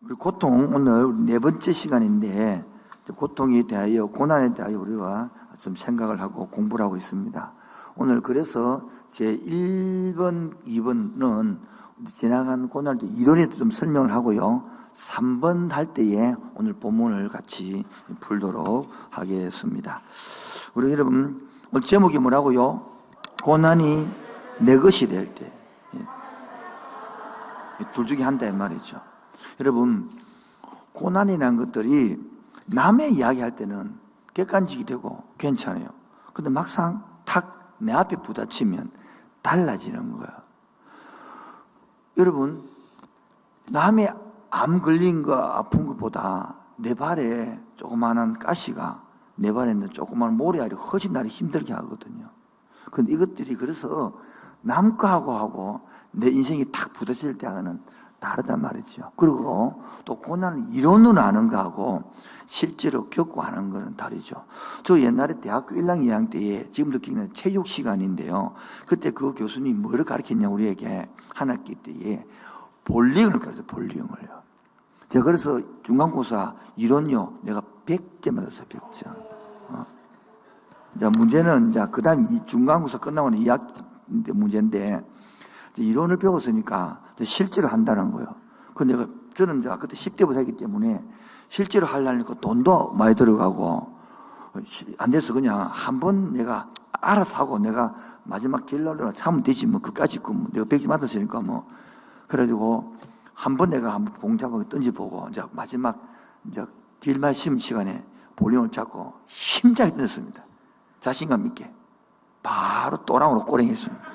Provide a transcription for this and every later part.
우리 고통, 오늘 네 번째 시간인데, 고통에 대하여, 고난에 대하여 우리가 좀 생각을 하고 공부를 하고 있습니다. 오늘 그래서 제 1번, 2번은 지나간 고난에 대해 이론에 좀 설명을 하고요. 3번 할 때에 오늘 본문을 같이 풀도록 하겠습니다. 우리 여러분, 오늘 제목이 뭐라고요? 고난이 내 것이 될 때. 둘 중에 한다 말이죠. 여러분, 고난이라는 것들이 남의 이야기할 때는 객관식이 되고 괜찮아요. 근데 막상 탁 내 앞에 부딪히면 달라지는 거예요. 여러분, 남의 암 걸린 거 아픈 것보다 내 발에 조그마한 가시가 내 발에 있는 조그마한 모래알이 훨씬 나를 힘들게 하거든요. 근데 이것들이 그래서 남 거하고 내 인생이 탁 부딪힐 때하고는 다르단 말이죠. 그리고 또 고난을 이론으로 아는 거하고 실제로 겪고 하는 거는 다르죠. 저 옛날에 대학교 1학년 2학년 때에 지금도 기억나는 체육 시간인데요. 그때 그 교수님이 뭐를 가르쳤냐 우리에게 한 학기 때에 볼링을 가르쳤어요. 볼링을요. 제가 그래서 중간고사 이론요 내가 100점 맞았어요. 100점. 자, 문제는 이제 그 다음에 중간고사 끝나고는 2학기 문제인데 이론을 배웠으니까 실제로 한다는 거예요. 근데 저는 이제 그때 10대부터 했기 때문에 실제로 하려니까 돈도 많이 들어가고 안 돼서 그냥 한번 내가 알아서 하고 내가 마지막 결론으로 참으면 되지 뭐 그까짓 거 내가 100점 맞았으니까 뭐 그래가지고 한번 내가 한번 공잡고 던져보고 이제 마지막 이제 길말 시험 시간에 볼링을 잡고 힘차게 던졌습니다. 자신감 있게 바로 또랑으로 꼬랭했습니다.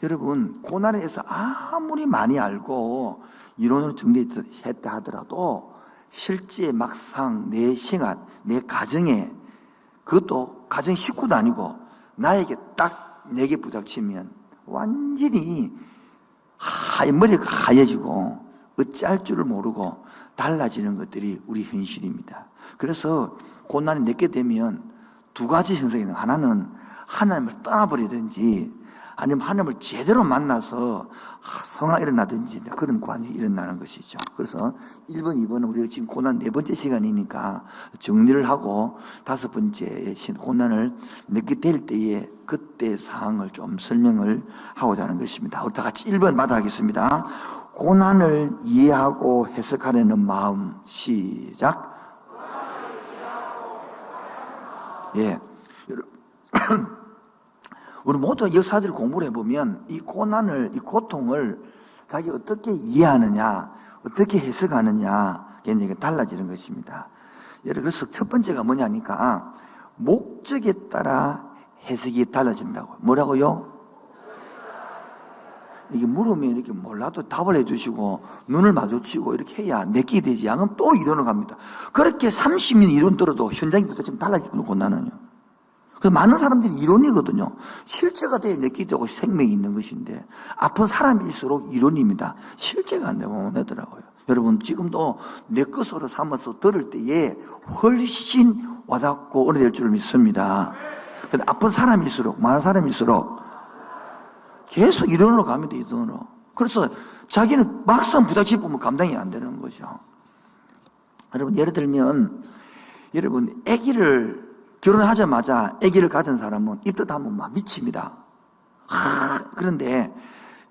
여러분, 고난에 대해서 아무리 많이 알고 이론으로 정리했다 하더라도 실제 막상 내 생활, 내 가정에 그것도 가정 식구도 아니고 나에게 딱 내게 부닥치면 완전히 머리가 하얘지고 어찌할 줄을 모르고 달라지는 것들이 우리 현실입니다. 그래서 고난이 내게 되면 두 가지 형성이 있는 하나는 하나님을 떠나버리든지 아니면 하나님을 제대로 만나서 성화가 일어나든지 그런 관이 일어나는 것이죠. 그래서 1번, 2번은 우리가 지금 고난 네 번째 시간이니까 정리를 하고 다섯 번째 고난을 느끼게 될 때에 그때 상황을 좀 설명을 하고자 하는 것입니다. 우리 다 같이 1번 마다하겠습니다. 고난을 이해하고 해석하려는 마음. 시작. 예. 우리 모두 역사들을 공부를 해보면 이 고난을, 이 고통을 자기 어떻게 이해하느냐, 어떻게 해석하느냐, 굉장히 달라지는 것입니다. 그래서 첫 번째가 뭐냐니까, 목적에 따라 해석이 달라진다고. 뭐라고요? 이게 물으면 이렇게 몰라도 답을 해주시고, 눈을 마주치고 이렇게 해야 내끼 되지. 양은 또 이론을 갑니다. 그렇게 30년 이론 들어도 현장이부터 좀 달라지는 고난은요. 그래서 많은 사람들이 이론이거든요. 실제가 돼야 내끼 되고 생명이 있는 것인데 아픈 사람일수록 이론입니다. 실제가 안 되면 못 되더라고요. 여러분 지금도 내 것으로 삼아서 들을 때에 훨씬 와닿고 은혜될 줄 믿습니다. 근데 아픈 사람일수록 많은 사람일수록 계속 이론으로 가면 돼. 이론으로. 그래서 자기는 막상 부닥치면 감당이 안 되는 거죠. 여러분 예를 들면 여러분 아기를 결혼하자마자 아기를 가진 사람은 입덧하면 막 미칩니다. 그런데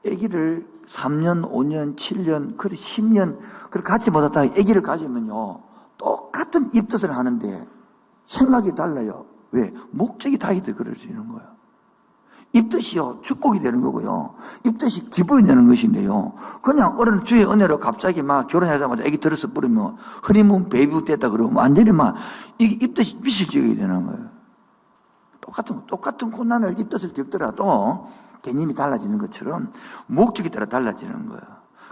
아기를 3년, 5년, 7년, 그래 10년 그렇게 갖지 못하다가 아기를 가지면요 똑같은 입덧을 하는데 생각이 달라요. 왜? 목적이 다르게 그려지는 거예요. 입덧이요 축복이 되는 거고요. 입덧이 기쁨이 되는 것인데요. 그냥 어른 주의 은혜로 갑자기 막 결혼하자마자 아기 들어서 뿌리면 허니문 베이비 됐다 그러면 완전히 막 이게 입덧이 미실지게 되는 거예요. 똑같은 고난을 입덧을 겪더라도 개념이 달라지는 것처럼 목적에 따라 달라지는 거예요.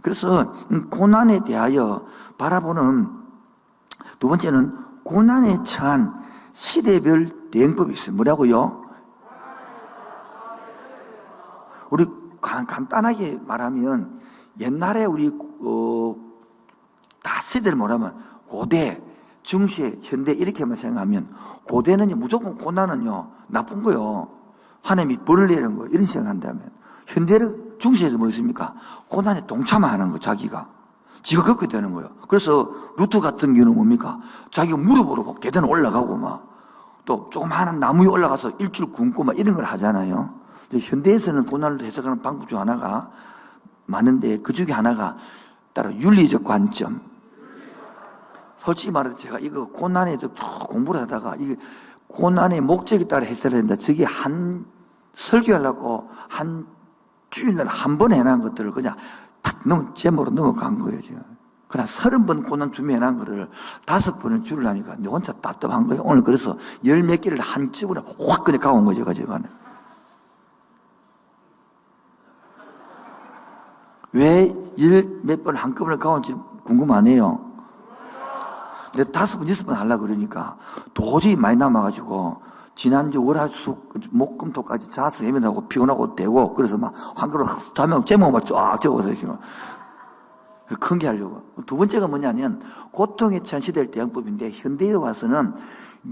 그래서 고난에 대하여 바라보는 두 번째는 고난에 처한 시대별 대응법이 있어요. 뭐라고요? 우리 간단하게 말하면 옛날에 우리 다 세대를 뭐라면 고대, 중세, 현대 이렇게만 생각하면 고대는요 무조건 고난은요 나쁜 거요. 하나님이 벌을 내리는 거 이런 생각한다면 현대를 중세에서 뭐 있습니까? 고난에 동참하는 거 자기가 지가 걷게 되는 거예요. 그래서 루트 같은 경우는 뭡니까? 자기가 무릎으로 계단 올라가고 또 조그마한 나무 위에 올라가서 일주일 굶고 이런 걸 하잖아요. 현대에서는 고난을 해석하는 방법 중 하나가 많은데 그 중에 하나가 따로 윤리적 관점. 솔직히 말해서 제가 이거 고난에 공부를 하다가 이게 고난의 목적에 따라 해석을 했는데 저게 한 설교하려고 한 주일날 한 번 해놓은 것들을 그냥 탁 제목으로 넘어간 거예요, 지금. 그냥 30번 고난 준비해놓은 거를 5번을 줄이려니까 내 혼자 답답한 거예요. 오늘 그래서 열 몇 개를 한 집으로 확 그냥 가온 거죠, 제가. 왜 열 몇 번 한꺼번에 가온지 궁금하네요. 근데 5번, 6번 하려고 그러니까 도저히 많이 남아가지고 지난주 월화수 목금토까지 자서 예민하고 피곤하고 되고 그래서 한글로 하면 제목만 쫙 적어서 지금 큰 게 하려고. 두 번째가 뭐냐면 고통에 처한 시대를 대응법인데 현대에 와서는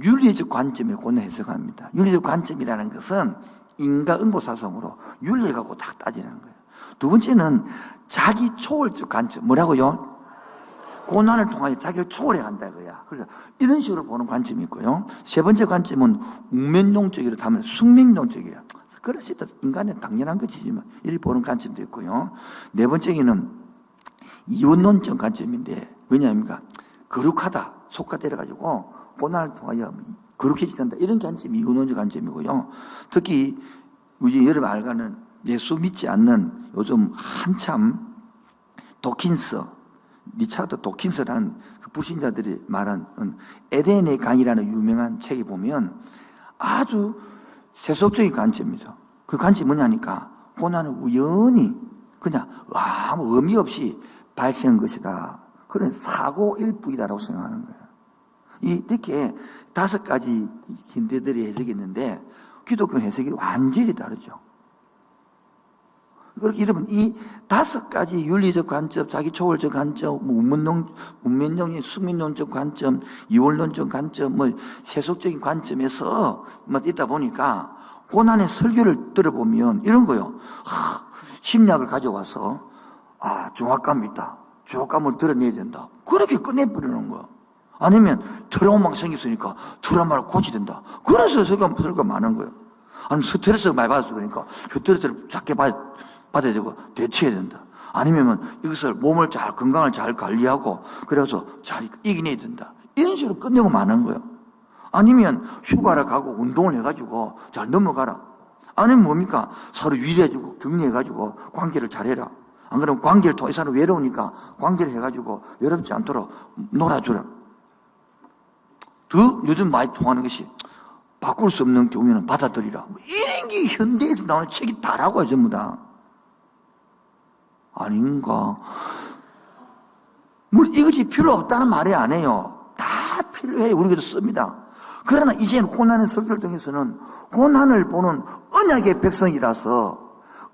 윤리적 관점에 고난 해석합니다. 윤리적 관점이라는 것은 인과응보사상으로 윤리를 갖고 딱 따지는 거예요. 두 번째는 자기 초월적 관점. 뭐라고요? 고난을 통하여 자기를 초월해 간다 이거야. 그래서 이런 식으로 보는 관점이 있고요. 세 번째 관점은 우면용적이라 하면 숙명용적이에요. 그럴 수 있다. 인간은 당연한 것이지만 이렇게 보는 관점도 있고요. 네 번째는 이원론적 관점인데 왜냐합니까? 거룩하다, 속가되어가지고 고난을 통하여 거룩해진다 이런 관점이 이원론적 관점이고요. 특히 우리 여러분 알가는 예수 믿지 않는 요즘 한참 도킨스 리차드 도킨스라는 그 불신자들이 말한 에덴의 강이라는 유명한 책에 보면 아주 세속적인 관점이죠. 그 관점이 뭐냐니까 고난은 우연히 그냥 아무 의미 없이 발생한 것이다. 그런 사고일 뿐이다라고 생각하는 거예요. 이렇게 5가지 현대들이 해석이 있는데 기독교 해석이 완전히 다르죠. 그렇게 여러분 이 5가지 윤리적 관점, 자기 초월적 관점, 운면론적, 숙명론적 관점, 이원론적 관점, 세속적인 관점에서 있다 보니까 고난의 설교를 들어보면 이런 거요. 심리학을 가져와서 중압감이 있다. 중압감을 드러내야 된다. 그렇게 끝내버리는 거야. 아니면 트라우마가 생겼으니까 트라우마를 고쳐야 된다. 그래서 설교가 많은 거예요. 아니면 스트레스가 많이 받았어 그러니까 스트레스를 작게 받아야 되고 대처해야 된다. 아니면 이것을 몸을 건강을 잘 관리하고 그래서 잘 이겨내야 된다. 이런 식으로 끝내고 마는 거예요. 아니면 휴가를 가고 운동을 해가지고 잘 넘어가라. 아니면 뭡니까? 서로 위로해주고 격려해가지고 관계를 잘해라. 안 그러면 관계를 통해 서로 외로우니까 관계를 해가지고 외롭지 않도록 놀아주라. 더 요즘 많이 통하는 것이 바꿀 수 없는 경우에는 받아들이라. 이런 게 현대에서 나오는 책이 다라고요, 전부 다. 아닌가? 물론 이것이 필요 없다는 말이 아니에요. 다 필요해. 우리에게도 씁니다. 그러나 이제는 고난의 설교를 통해서는 고난을 보는 언약의 백성이라서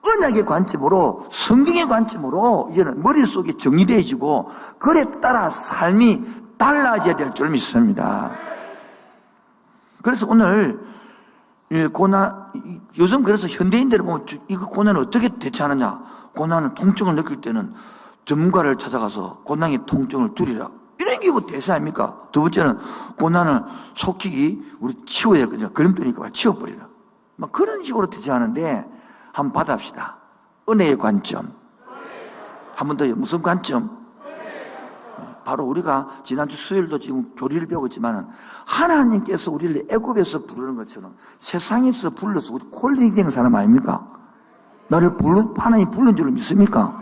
언약의 관점으로 성경의 관점으로 이제는 머릿속에 정리되어지고 그에 따라 삶이 달라져야 될 줄 믿습니다. 그래서 오늘 고난 요즘 그래서 현대인들을 보면 이거 고난을 어떻게 대처하느냐? 고난은 통증을 느낄 때는 전문가를 찾아가서 고난의 통증을 줄이라. 이런 게 뭐 대세 아닙니까? 두 번째는 고난을 속히 우리 치워야 될 거냐. 걸림돌이니까 치워버리라. 막 그런 식으로 대처하는데 한번 받아봅시다. 은혜의 관점. 한 번 더요. 무슨 관점? 바로 우리가 지난주 수요일도 지금 교리를 배우고 있지만 하나님께서 우리를 애굽에서 부르는 것처럼 세상에서 불러서 우리 콜링되는 사람 아닙니까? 나를 하나님 부른 줄로 믿습니까?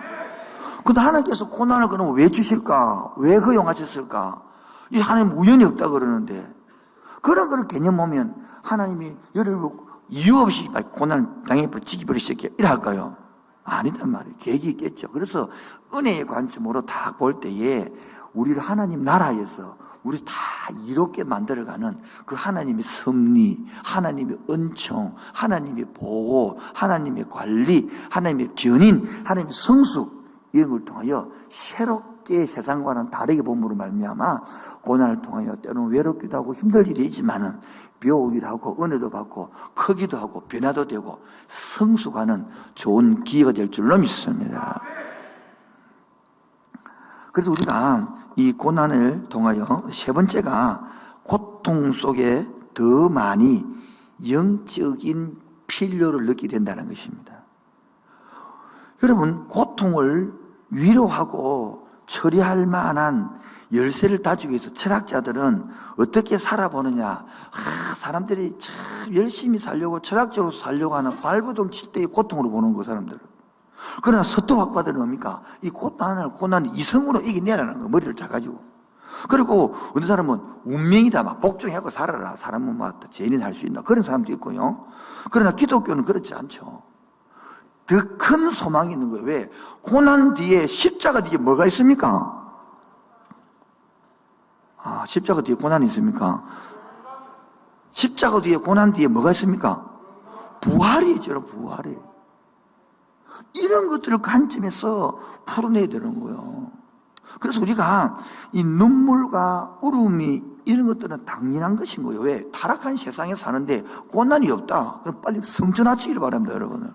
근데 하나님께서 고난을 그러면 왜 주실까? 왜 허용하셨을까? 이 하나님 우연이 없다 그러는데 그런 걸 개념 보면 하나님이 여러분 이유 없이 고난을 당해버려 지기버리셨게 이래 할까요? 아니단 말이에요. 계획이 있겠죠. 그래서 은혜의 관점으로 다 볼 때에 우리를 하나님 나라에서 우리 다 이롭게 만들어가는 그 하나님의 섭리, 하나님의 은총, 하나님의 보호, 하나님의 관리, 하나님의 견인, 하나님의 성숙 이런 걸 통하여 새롭게 세상과는 다르게 봄으로 말미암아 고난을 통하여 때로는 외롭기도 하고 힘들 일이 있지만은 배우기도 하고 은혜도 받고 크기도 하고 변화도 되고 성숙하는 좋은 기회가 될 줄로 믿습니다. 그래서 우리가 이 고난을 통하여 세 번째가 고통 속에 더 많이 영적인 필요를 느끼게 된다는 것입니다. 여러분, 고통을 위로하고 처리할 만한 열쇠를 가지고 있어 철학자들은 어떻게 살아보느냐. 사람들이 참 열심히 살려고 철학적으로 살려고 하는 발부동 칠 때의 고통으로 보는 거 사람들은. 그러나 서토학파들은 뭡니까? 이 고난을 이성으로 이겨내라는 거, 머리를 짜가지고. 그리고 어떤 사람은 운명이다, 막 복종하고 살아라. 사람은 막 죄인이 살 수 있나. 그런 사람도 있고요. 그러나 기독교는 그렇지 않죠. 더 큰 소망이 있는 거예요. 왜? 고난 뒤에 십자가 뒤에 뭐가 있습니까? 십자가 뒤에 고난이 있습니까? 십자가 뒤에 고난 뒤에 뭐가 있습니까? 부활이 있죠, 부활이. 이런 것들을 관점에서 풀어내야 되는 거예요. 그래서 우리가 이 눈물과 울음이 이런 것들은 당연한 것인 거예요. 왜? 타락한 세상에 사는데 고난이 없다. 그럼 빨리 성전하시기를 바랍니다, 여러분은.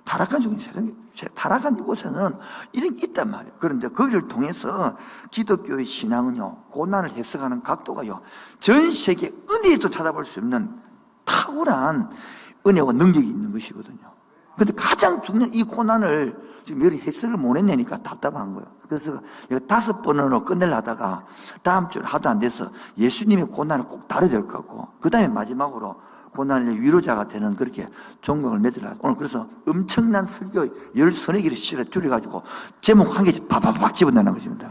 타락한 세상에, 타락한 이곳에는 이런 게 있단 말이에요. 그런데 거기를 통해서 기독교의 신앙은요, 고난을 해석하는 각도가요, 전 세계 은혜에도 찾아볼 수 없는 탁월한 은혜와 능력이 있는 것이거든요. 근데 가장 중요한 이 고난을 지금 여러 해석을 못 해내니까 답답한 거예요. 그래서 내가 5번으로 끝내려 하다가 다음 주에 하도 안 돼서 예수님의 고난을 꼭 다뤄야 될 것 같고, 그 다음에 마지막으로 고난의 위로자가 되는 그렇게 종각을 맺으려. 오늘 그래서 엄청난 설교 10서너 개를 줄여가지고 제목 한 개씩 바바박 집어내는 것입니다.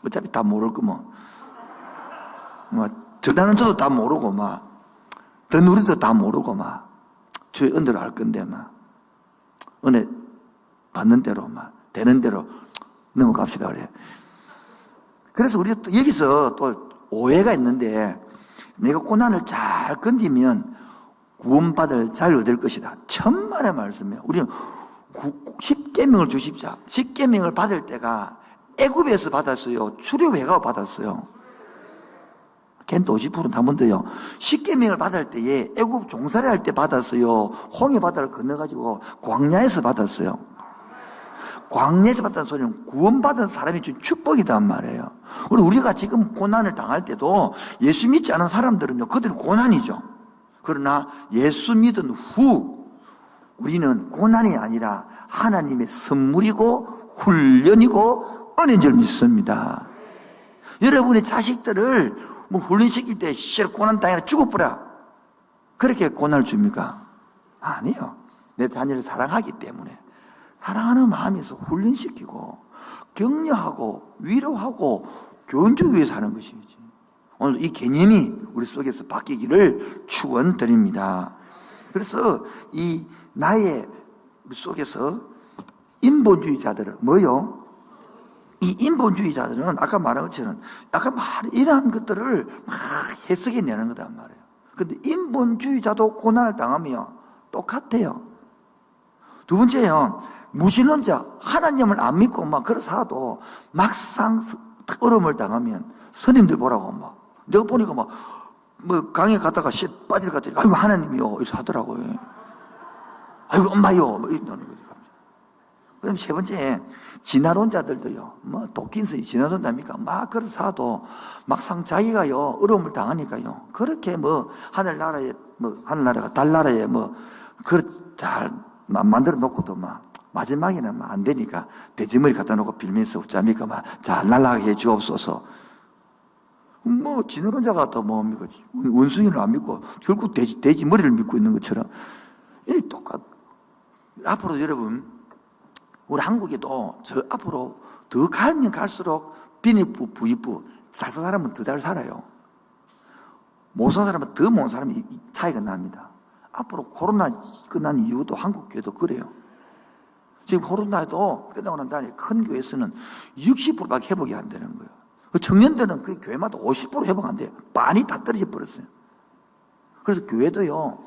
어차피 다 모를 거면, 전하는 저도 다 모르고, 더 누리도 다 모르고, 주의 은혜로 할 건데, 은혜 받는 대로, 되는 대로 넘어갑시다, 그래. 그래서 우리가 또 여기서 또 오해가 있는데, 내가 고난을 잘 견디면 구원받을 자를 얻을 것이다. 천만의 말씀이에요. 우리는 10계명을 주십자. 10계명을 받을 때가 애굽에서 받았어요? 출애굽해가 받았어요? 걘또 50%는 다 뭔데요? 10계명을 받을 때에 애굽 종살이 할 때 받았어요? 홍해 바다를 건너가지고 광야에서 받았어요? 광야에서 받았다는 소리는 구원받은 사람이 준 축복이란 말이에요. 우리가 지금 고난을 당할 때도 예수 믿지 않은 사람들은요, 그들은 고난이죠. 그러나 예수 믿은 후 우리는 고난이 아니라 하나님의 선물이고 훈련이고 은혜인 줄 믿습니다. 여러분의 자식들을 훈련시킬 때 고난 당해라 죽어버려, 그렇게 고난을 줍니까? 아니요. 내 자녀를 사랑하기 때문에 사랑하는 마음에서 훈련시키고 격려하고 위로하고 교훈주기 위해서 하는 것이지. 오늘 이 개념이 우리 속에서 바뀌기를 축원드립니다. 그래서 이 나의 우리 속에서 인본주의자들은 뭐요? 이 인본주의자들은 아까 말한 것처럼 이러한 것들을 막 해석해내는 거단 말이에요. 근데 인본주의자도 고난을 당하면 똑같아요. 두 번째요, 무신론자, 하나님을 안 믿고 그래서 하도 막상 어려움을 당하면 스님들 보라고 내가 보니까 강에 갔다가 빠질 것 같더니 아이고 하나님이요 이렇게 하더라고요. 아이고 엄마요 이러는 거죠. 그럼 세 번째, 진화론자들도요, 도킨스이 진화론자입니까? 그래서 하도 막상 자기가요 어려움을 당하니까요, 그렇게 하늘나라가 달나라에 잘 만들어 놓고도 마지막에는 안 되니까 돼지머리 갖다 놓고 빌면서 어쩌니까 잘 날아가게 해 주옵소서. 진화론자가 또 뭡니까? 원숭이를 안 믿고 결국 돼지 머리를 믿고 있는 것처럼 이 똑같. 앞으로 여러분, 우리 한국에도 저 앞으로 더 가면 갈수록 빈익부, 부익부, 잘 사는 사람은 더 잘 살아요. 못 사는 사람은 더 못 사는 사람이 차이가 납니다. 앞으로 코로나 끝난 이후도 한국 교회도 그래요. 지금 코로나에도 끝나고 난 다음에 큰 교회에서는 60%밖에 회복이 안 되는 거예요. 청년들은 그 교회마다 50% 회복 안 돼요. 많이 다 떨어져 버렸어요. 그래서 교회도요,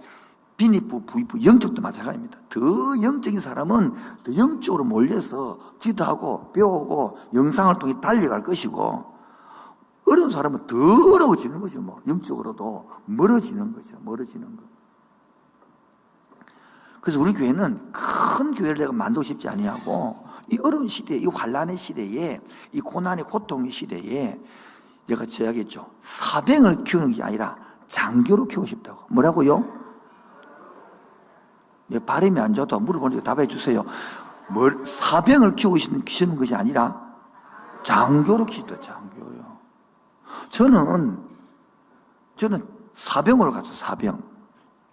빈익부, 부익부, 영적도 마찬가지입니다. 더 영적인 사람은 더 영적으로 몰려서 기도하고 배우고 영상을 통해 달려갈 것이고, 어려운 사람은 더 어려워지는 거죠. 영적으로도 멀어지는 거죠. 멀어지는 거. 그래서 우리 교회는 큰 교회를 내가 만들고 싶지 아니하고 이 어려운 시대에, 이 환란의 시대에, 이 고난의 고통의 시대에 제가 제약했죠. 사병을 키우는 게 아니라 장교로 키우고 싶다고. 뭐라고요? 발음이 안 좋아도 물어보니까 답해 주세요. 사병을 키우시는 것이 아니라 장교로 키우다, 장교요. 저는 사병으로 갔어요, 사병.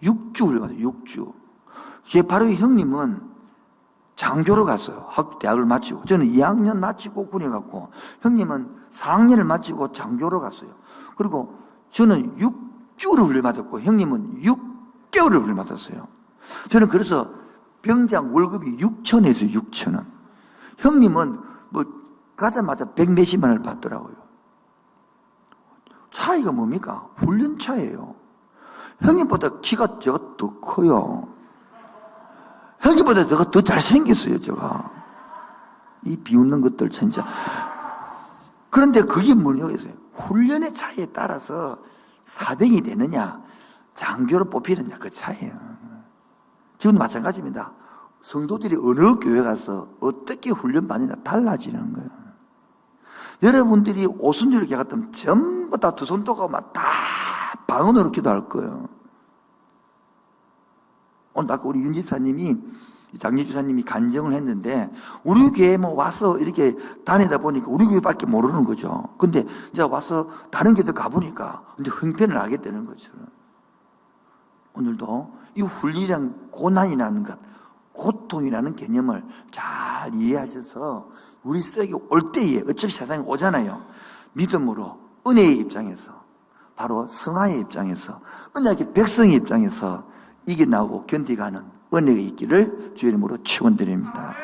6주를 갔어요, 6주. 제 바로 형님은 장교로 갔어요. 대학을 마치고. 저는 2학년 마치고 군에 갔고, 형님은 4학년을 마치고 장교로 갔어요. 그리고 저는 6주를 훈련 받았고, 형님은 6개월을 훈련 받았어요. 저는 그래서 병장 월급이 6천에서 6천원. 형님은 뭐 가자마자 100몇십만 원을 받더라고요. 차이가 뭡니까? 훈련 차이예요. 형님보다 키가 제가 더 커요. 형님보다 제가 더 잘생겼어요, 제가. 이 비웃는 것들 진짜. 그런데 그게 뭐냐겠어요. 훈련의 차이에 따라서 사병이 되느냐, 장교로 뽑히느냐, 그 차이예요. 지금도 마찬가지입니다. 성도들이 어느 교회 가서 어떻게 훈련받느냐 달라지는 거예요. 여러분들이 오순절에 같으면 전부 다 두 손 떠고 막 다 방언으로 기도할 거예요. 오늘 아까 우리 윤 집사님이, 장례 집사님이 간증을 했는데, 우리 교회에 뭐 와서 이렇게 다니다 보니까 우리 교회밖에 모르는 거죠. 근데 이제 와서 다른 교회도 가보니까 근데 형편을 알게 되는 거죠. 오늘도 이 훈련이란 고난이라는 것, 고통이라는 개념을 잘 이해하셔서 우리 속에 올 때에 어차피 세상에 오잖아요. 믿음으로 은혜의 입장에서, 바로 성화의 입장에서, 언약의 백성의 입장에서 이겨나오고 견디가는 은혜가 있기를 주의 이름으로 축원드립니다.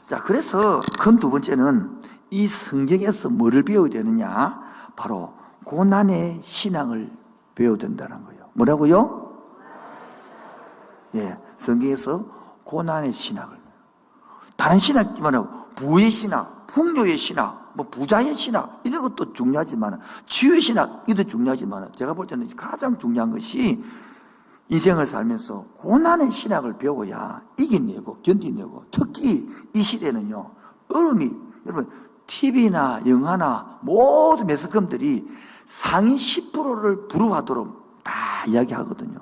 자, 그래서 큰 두 번째는 이 성경에서 뭐를 배워야 되느냐? 바로 고난의 신앙을 배워야 된다는 거예요. 뭐라고요? 예, 성경에서 고난의 신학을. 다른 신학이 뭐라고? 부의 신학, 풍요의 신학, 뭐 부자의 신학, 이런 것도 중요하지만, 치유의 신학, 이것도 중요하지만, 제가 볼 때는 가장 중요한 것이 인생을 살면서 고난의 신학을 배워야 이겨내고 견디내고, 특히 이 시대는요, 어려움이, 여러분, TV나 영화나 모든 매스컴들이 상위 10%를 부러워하도록 다 이야기하거든요.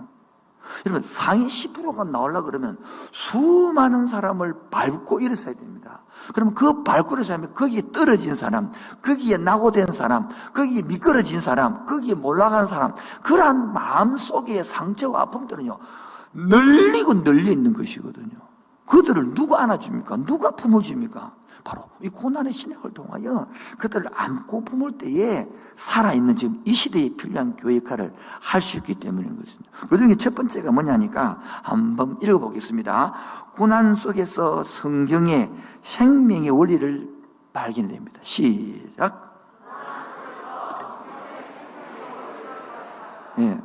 여러분, 상위 10%가 나오려고 그러면 수많은 사람을 밟고 일어서야 됩니다. 그러면 그 밟고 일어서면 거기에 떨어진 사람, 거기에 낙오된 사람, 거기에 미끄러진 사람, 거기에 몰락한 사람, 그러한 마음속의 상처와 아픔들은요, 널리고 널려 있는 것이거든요. 그들을 누가 안아줍니까? 누가 품어줍니까? 바로 이 고난의 신학을 통하여 그들을 안고 품을 때에 살아있는 지금 이 시대에 필요한 교회 역할을 할 수 있기 때문인 거거든요. 그 중에 첫 번째가 뭐냐니까 한번 읽어보겠습니다. 고난 속에서 성경의 생명의 원리를 발견해 됩니다. 시작. 예.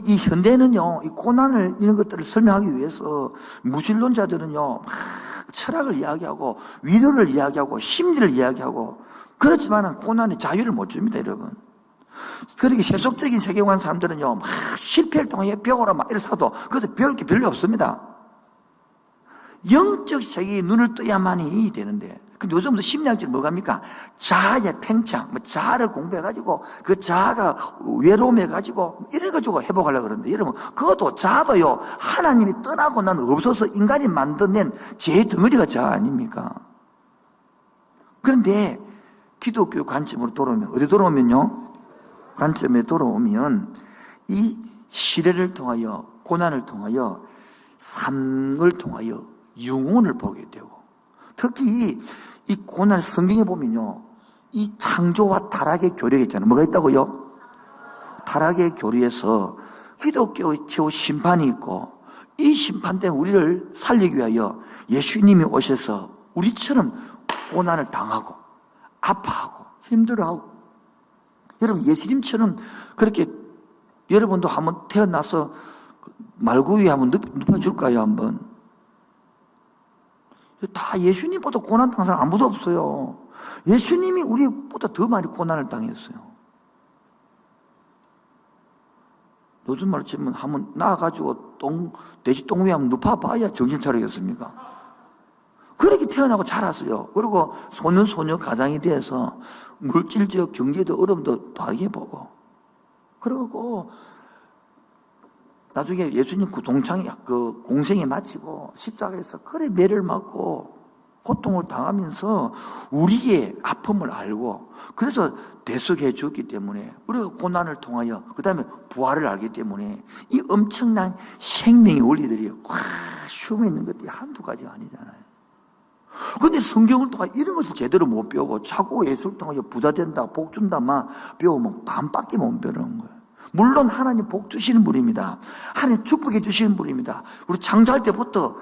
이 현대는요, 이 고난을, 이런 것들을 설명하기 위해서 무신론자들은요, 막 철학을 이야기하고, 위로를 이야기하고, 심리를 이야기하고, 그렇지만 고난의 자유를 못 줍니다, 여러분. 그렇게 세속적인 세계관 사람들은요, 막 실패를 통해 배워라, 막 이래서도, 그것도 배울 게 별로 없습니다. 영적 세계에 눈을 떠야만이 되는데, 근데 요즘도 심리학적으로 뭐 갑니까? 자아의 팽창, 자아를 공부해가지고, 그 자아가 외로움해가지고, 이래가지고 회복하려고 그러는데, 여러분, 그것도 자아도요, 하나님이 떠나고 난 없어서 인간이 만들어낸 제 덩어리가 자아 아닙니까? 그런데, 기독교 관점으로 돌아오면, 어디 돌아오면요? 관점에 돌아오면, 이 시대를 통하여, 고난을 통하여, 삶을 통하여, 영혼을 보게 되고, 특히 이 고난 성경에 보면요, 이 창조와 타락의 교류가 있잖아요. 뭐가 있다고요? 타락의 교류에서 기독교의 최후 심판이 있고, 이 심판 때문에 우리를 살리기 위하여 예수님이 오셔서 우리처럼 고난을 당하고 아파하고 힘들어하고, 여러분 예수님처럼 그렇게 여러분도 한번 태어나서 말구 위에 한번 눕혀줄까요? 한번. 다 예수님보다 고난 당한 사람 아무도 없어요. 예수님이 우리보다 더 많이 고난을 당했어요. 요즘 말로 치면 한번 나와가지고 돼지 똥 위에 한번 눕혀봐야 정신 차리겠습니까? 그렇게 태어나고 자랐어요. 그리고 소년 가장이 돼서 물질적 경제도 어려움도 발견해보고, 그리고 나중에 예수님 그 공생에 마치고 십자가에서 그래 매를 맞고 고통을 당하면서 우리의 아픔을 알고, 그래서 대속해 주었기 때문에 우리가 고난을 통하여 그 다음에 부활을 알기 때문에 이 엄청난 생명의 원리들이 꽉 숨어 있는 것들이 한두 가지가 아니잖아요. 그런데 성경을 통해 이런 것을 제대로 못 배우고 자꾸 예수를 통하여 부자 된다, 복 준다 막 배우면 반밖에 못 배우는 거예요. 물론 하나님 복 주시는 분입니다. 하나님 축복해 주시는 분입니다. 우리 창조할 때부터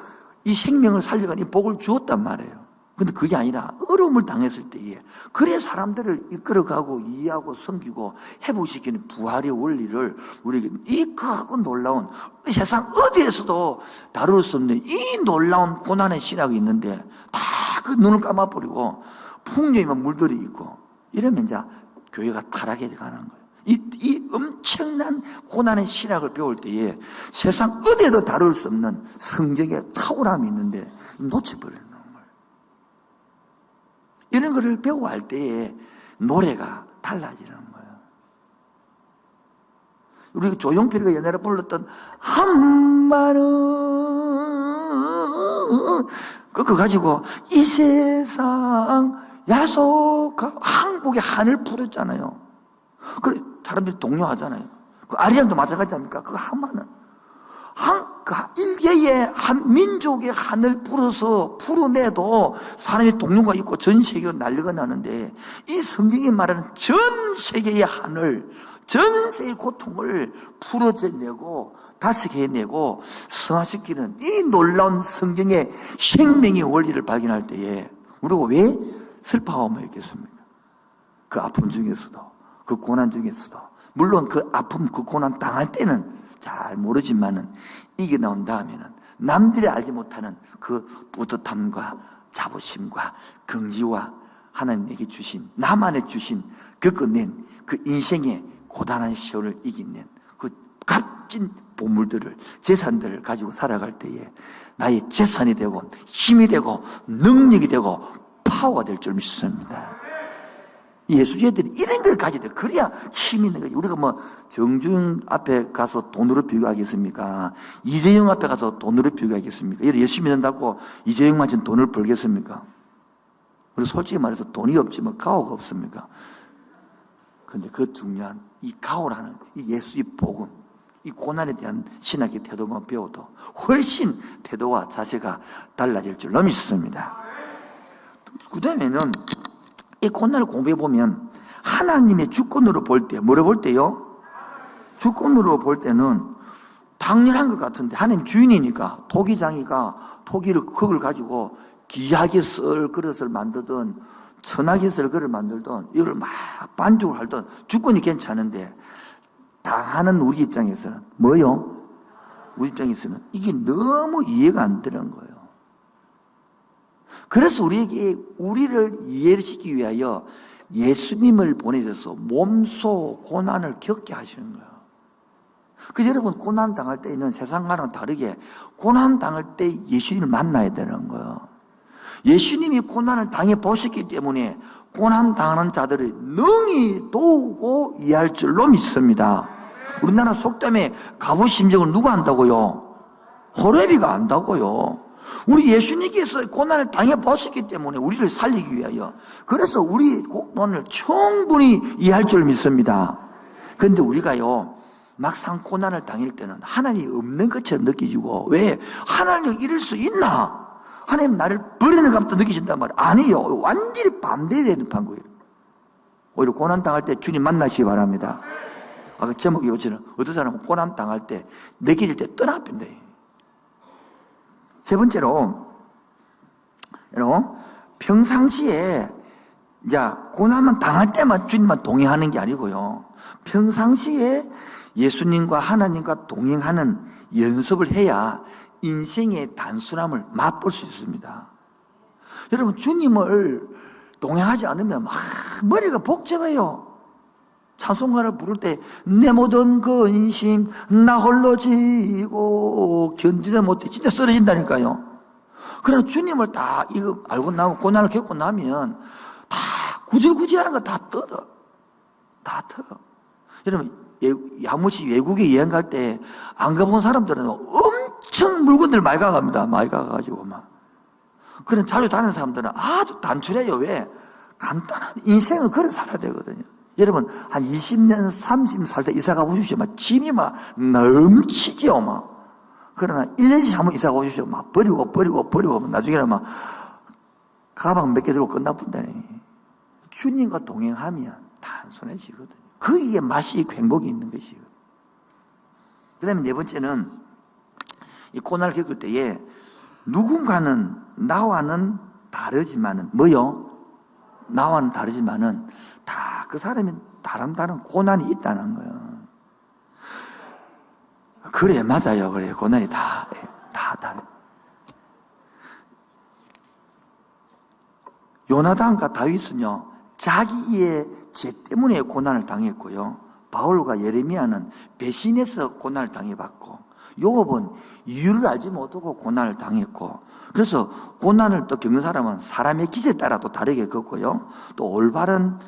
이 생명을 살려가는 이 복을 주었단 말이에요. 근데 그게 아니라 어려움을 당했을 때에, 그래 사람들을 이끌어가고 이해하고 섬기고 회복시키는 부활의 원리를 우리에게 이 크고 놀라운 세상 어디에서도 다룰 수 없는 이 놀라운 고난의 신학이 있는데 다 그 눈을 감아버리고 풍요에만 물들이 있고 이러면 이제 교회가 타락해 가는 거예요. 이 엄청난 고난의 신학을 배울 때에 세상 어디에도 다룰 수 없는 성경의 탁월함이 있는데 놓쳐버리는 거예요. 이런 거를 배워할 때에 노래가 달라지는 거예요. 우리 조용필이가 옛날에 불렀던 한마는 그거 가지고 이 세상 야속한 한국의 한을 부르잖아요. 그래 사람들이 동요하잖아요. 그 아리랑도 마찬가지 아닙니까? 그 한마는 일개의 한 민족의 한을 풀어내도 사람이 동요가 있고 전 세계로 난리가 나는데, 이 성경이 말하는 전 세계의 한을, 전 세계의 고통을 풀어내고 다스려내고 성화시키는 이 놀라운 성경의 생명의 원리를 발견할 때에 우리가 왜 슬퍼하며 있겠습니까? 그 아픔 중에서도, 그 고난 중에서도, 물론 그 아픔, 그 고난 당할 때는 잘 모르지만은 이겨나온 다음에는 남들이 알지 못하는 그 뿌듯함과 자부심과 긍지와 하나님에게 주신, 나만의 주신, 겪어낸 그 인생의 고단한 시험을 이겨낸 그 값진 보물들을, 재산들을 가지고 살아갈 때에 나의 재산이 되고 힘이 되고 능력이 되고 파워가 될 줄 믿습니다. 예수제들이 이런 걸 가져야 돼. 그래야 힘이 있는 거지. 우리가 뭐 정주영 앞에 가서 돈으로 비교하겠습니까? 이재용 앞에 가서 돈으로 비교하겠습니까? 예수 믿는다고 이재용만 좀 돈을 벌겠습니까? 우리 솔직히 말해서 돈이 없지 뭐 가오가 없습니까? 그런데 그 중요한 이 가오라는 이 예수의 복음, 이 고난에 대한 신학의 태도만 배워도 훨씬 태도와 자세가 달라질 줄로 믿습니다. 그 다음에는 이 고난을 공부해 보면 하나님의 주권으로 볼 때, 뭐로 볼 때요? 주권으로 볼 때는 당연한 것 같은데, 하나님 주인이니까 토기장이가 토기를 흙을 가지고 귀하게 썰 그릇을 만들든 천하게 썰 그릇을 만들든 이걸 막 반죽을 하든 주권이 괜찮은데, 당하는 우리 입장에서는 뭐요? 우리 입장에서는 이게 너무 이해가 안 되는 거예요. 그래서 우리를 이해를 시키기 위하여 예수님을 보내셔서 몸소 고난을 겪게 하시는 거예요. 그래서 여러분, 고난 당할 때는 세상과는 다르게 고난 당할 때 예수님을 만나야 되는 거예요. 예수님이 고난을 당해 보셨기 때문에 고난 당하는 자들을 능히 도우고 이해할 줄로 믿습니다. 우리나라 속담에 갑오심정을 누가 안다고요? 호레비가 안다고요. 우리 예수님께서 고난을 당해보셨기 때문에 우리를 살리기 위하여, 그래서 우리 고난을 충분히 이해할 줄 믿습니다. 그런데 우리가요, 막상 고난을 당할 때는 하나님이 없는 것처럼 느끼지고, 왜? 하나님이 이럴 수 있나? 하나님 나를 버리는 것 같다 느끼신단 말이에요. 아니요, 완전히 반대되는 거예요. 오히려 고난 당할 때 주님 만나시기 바랍니다. 그 제목이 오지는 어떤 사람은 고난 당할 때 느껴질 때 떠나본다. 세 번째로, 평상시에, 고난만 당할 때만 주님만 동행하는 게 아니고요. 평상시에 예수님과 하나님과 동행하는 연습을 해야 인생의 단순함을 맛볼 수 있습니다. 여러분, 주님을 동행하지 않으면 머리가 복잡해요. 찬송가를 부를 때 내 모든 근심 나 홀로 지고 견디다 못해 진짜 쓰러진다니까요. 그러나 주님을 다 이거 알고 나면 고난을 겪고 나면 다 구질구질한 거 다 뜯어. 다 뜯어. 여러분 야무지 외국에 여행 갈 때 안 가본 사람들은 엄청 물건들 많이 가갑니다. 많이 가가지고 막. 그런 자주 다니는 사람들은 아주 단출해요. 왜? 간단한 인생을 그래 살아야 되거든요. 여러분 한 20년 30년 살 때 이사 가보십시오. 막 짐이 막 넘치죠. 막. 그러나 1년씩 한번 이사 가보십시오. 막 버리고 나중에는 막 가방 몇 개 들고 끝나본다니. 주님과 동행하면 단순해지거든요. 거기에 맛이 행복이 있는 것이거든요. 그 다음에 네 번째는 이 고난을 겪을 때에 누군가는 나와는 다르지만은 뭐요? 나와는 다르지만은 다 그 사람이 다른 고난이 있다는 거예요. 그래 맞아요. 그래 고난이 다 다르. 요나단과 다윗은요 자기의 죄 때문에 고난을 당했고요. 바울과 예레미야는 배신해서 고난을 당해봤고, 요업은 이유를 알지 못하고 고난을 당했고, 그래서 고난을 또 겪는 사람은 사람의 기제에 따라 또 다르게 겪고요. 또 올바른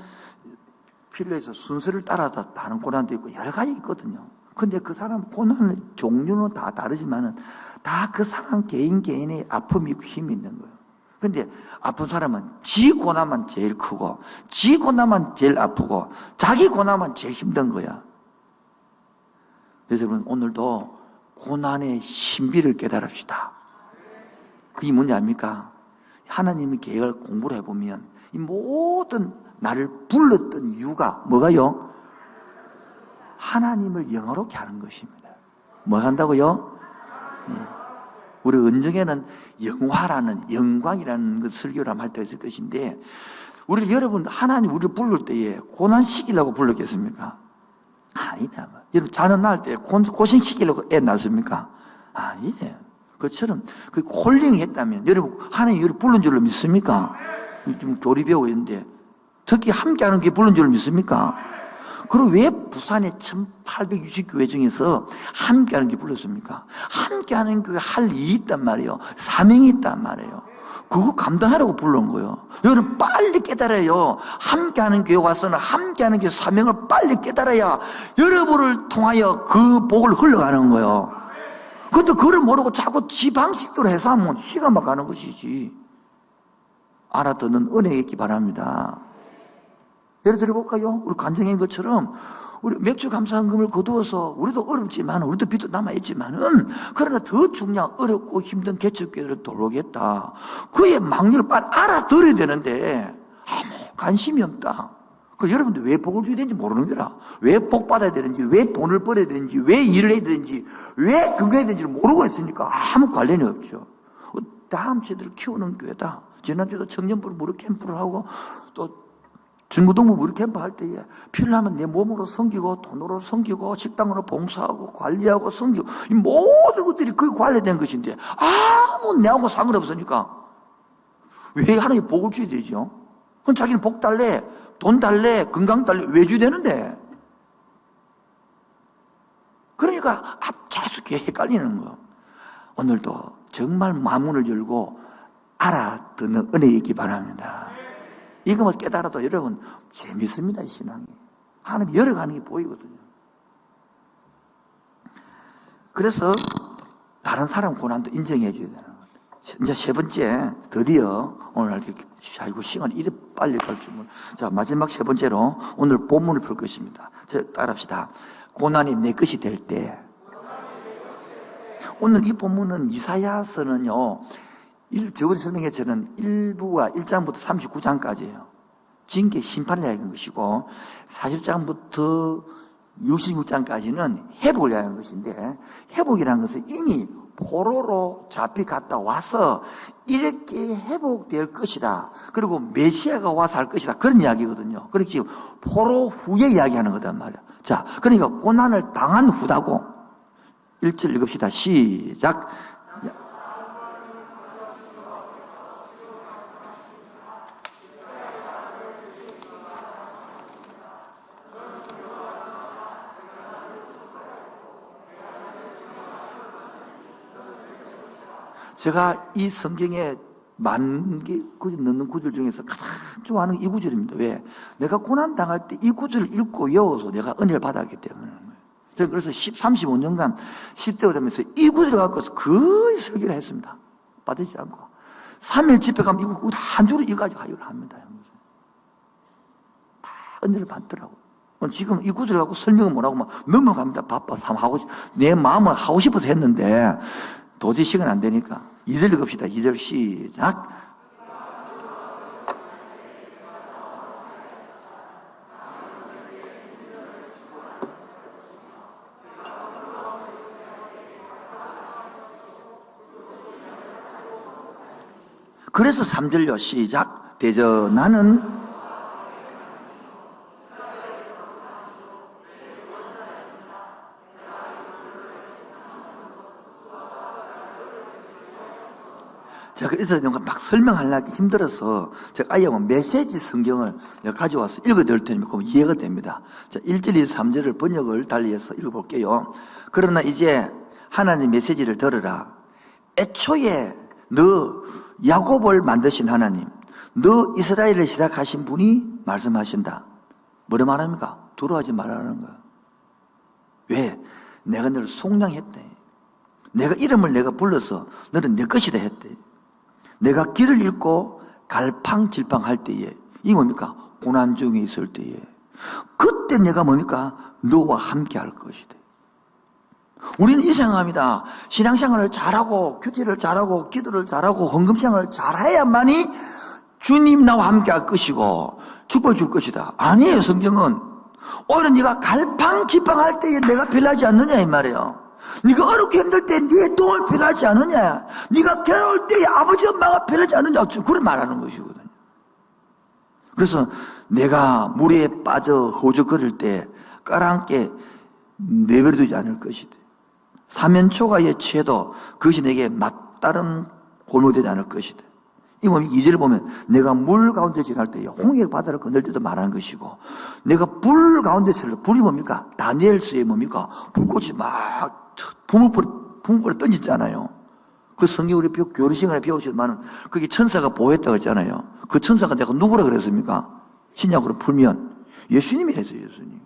필요해서 순서를 따라서 다른 고난도 있고 여러 가지 있거든요. 근데 그 사람 고난의 종류는 다 다르지만은 다 그 사람 개인의 아픔이 있고 힘이 있는 거예요. 근데 아픈 사람은 지 고난만 제일 크고 지 고난만 제일 아프고 자기 고난만 제일 힘든 거야. 그래서 여러분 오늘도 고난의 신비를 깨달읍시다. 그게 뭔지 압니까? 하나님의 계획을 공부를 해보면 이 모든 나를 불렀던 이유가 뭐가요? 하나님을 영화롭게 하는 것입니다. 뭐 한다고요? 우리 은정에는 영화라는 영광이라는 그 설교를 할 때가 있을 것인데, 우리 여러분 하나님 우리를 부를 때에 고난 시키려고 불렀겠습니까? 아니다. 여러분 자는 낳을 때 고생 시키려고 애 낳습니까? 아니에요. 그처럼 그 콜링이 했다면 여러분 하나님 우리를 부른 줄로 믿습니까? 좀 교리 배우고 있는데 특히 함께하는 게 부른 줄로 믿습니까? 그리고 왜 부산의 1860교회 중에서 함께하는 게 불렀습니까? 함께하는 교회 할 일이 있단 말이에요. 사명이 있단 말이에요. 그거 감당하라고 불러온 거예요. 여러분 빨리 깨달아요. 함께하는 교회 와서는 함께하는 교회 사명을 빨리 깨달아야 여러분을 통하여 그 복을 흘러가는 거예요. 근데 그걸 모르고 자꾸 지 방식대로 해서 하면 시간만 가는 것이지. 알아듣는 은혜가 있기 바랍니다. 예를 들어볼까요? 우리 간증인 것처럼 우리 맥주 감사금을 거두어서 우리도 어렵지만 우리도 빚도 남아있지만은 그러나 더 중요한 어렵고 힘든 개척교회를 돌보겠다. 그의 막리를 빨리 알아들어야 되는데 아무 관심이 없다. 그 여러분들 왜 복을 줘야 되는지 모르는 거라. 왜 복 받아야 되는지, 왜 돈을 벌어야 되는지, 왜 일을 해야 되는지, 왜 건강해야 되는지를 모르고 있으니까 아무 관련이 없죠. 다음 세대를 키우는 교회다. 지난주에도 청년부를 무료 캠프를 하고 또 중고등부 무료 캠프 할 때에 필요하면 내 몸으로 섬기고 돈으로 섬기고 식당으로 봉사하고 관리하고 섬기고 이 모든 것들이 그게 관련된 것인데 아무 내하고 상관없으니까 왜 하나님이 복을 줘야 되죠? 그럼 자기는 복 달래, 돈 달래, 건강 달래 왜 줘야 되는데? 그러니까 자연스럽게 헷갈리는 거. 오늘도 정말 마음을 열고 알아듣는 은혜 있기 바랍니다. 이것만 깨달아도 여러분 재밌습니다. 신앙이 하나님 열어가는 게 보이거든요. 그래서 다른 사람 고난도 인정해 줘야 되는 거예요. 이제 세 번째 드디어 오늘 아이고 시간이 이래 빨리 갈 줄은. 자 마지막 세 번째로 오늘 본문을 풀 것입니다. 자 따라합시다. 고난이 내 것이 될 때. 오늘 이 본문은 이사야서는요 저번에 설명했처럼 1부가 1장부터 39장까지예요. 징계 심판을 이야기하는 것이고 40장부터 66장까지는 회복을 이야기하는 것인데, 회복이라는 것은 이미 포로로 잡혀갔다 와서 이렇게 회복될 것이다. 그리고 메시아가 와서 할 것이다. 그런 이야기거든요. 그러니까 지금 포로 후에 이야기하는 거단 말이야. 자, 그러니까 고난을 당한 후다고. 1절 읽읍시다. 시작. 제가 이 성경에 만 개 구절 넣는 구절 중에서 가장 좋아하는 이 구절입니다. 왜? 내가 고난 당할 때 이 구절을 읽고 외워서 내가 은혜를 받았기 때문에. 저는 그래서 35년간 10대가 되면서 이 구절을 갖고서 거의 설교를 했습니다. 빠지지 않고. 3일 집회 가면 이거 한 줄을 이어가지고 가요를 합니다. 다 은혜를 받더라고요. 지금 이 구절을 갖고 설명을 못하고 막 넘어갑니다. 바빠서 내 마음을 하고 싶어서 했는데 도저히 시간 안 되니까 2절 읽읍시다. 2절 시작. 그래서 3절요. 시작. 대전하는 자, 그래서 막 설명하려기 힘들어서 제가 아예 메시지 성경을 가져와서 읽어드릴 테니까 그럼 이해가 됩니다. 자, 1절, 2, 3절을 번역을 달리해서 읽어볼게요. 그러나 이제 하나님 메시지를 들으라. 애초에 너 야곱을 만드신 하나님, 너 이스라엘을 시작하신 분이 말씀하신다. 뭐라 말합니까? 두려워하지 말라는 거야. 왜? 내가 너를 속량했대. 내가 이름을 내가 불러서 너는 내 것이다 했대. 내가 길을 잃고 갈팡질팡할 때에, 이게 뭡니까? 고난 중에 있을 때에, 그때 내가 뭡니까? 너와 함께 할 것이다. 우리는 이 생각합니다. 신앙생활을 잘하고, 큐티를 잘하고, 기도를 잘하고, 헌금생활을 잘해야만이 주님 나와 함께 할 것이고, 축복을 줄 것이다. 아니에요, 성경은. 오히려 네가 갈팡질팡할 때에 내가 필요하지 않느냐, 이 말이에요. 네가 어렵게 힘들 때 네 도움을 필요하지 않느냐, 네가 괴로울 때 아버지 엄마가 필요하지 않느냐, 그걸 말하는 것이거든요. 그래서 내가 물에 빠져 허우적거릴 때 깔아앉게 내버려두지 않을 것이다. 사면초가에 취해도 그것이 내게 막다른 골목이 되지 않을 것이다. 이 보면 2절을 보면 내가 물 가운데 지날 때에 홍해 바다를 건널 때도 말하는 것이고, 내가 불 가운데 지날 때, 불이 뭡니까? 다니엘서에 뭡니까? 불꽃이 막 부물불에 던졌잖아요. 그 성경 우리 교리 시간에 배우지만은 그게 천사가 보호했다고 했잖아요. 그 천사가 내가 누구라 그랬습니까? 신약으로 풀면 예수님이 했어요. 예수님.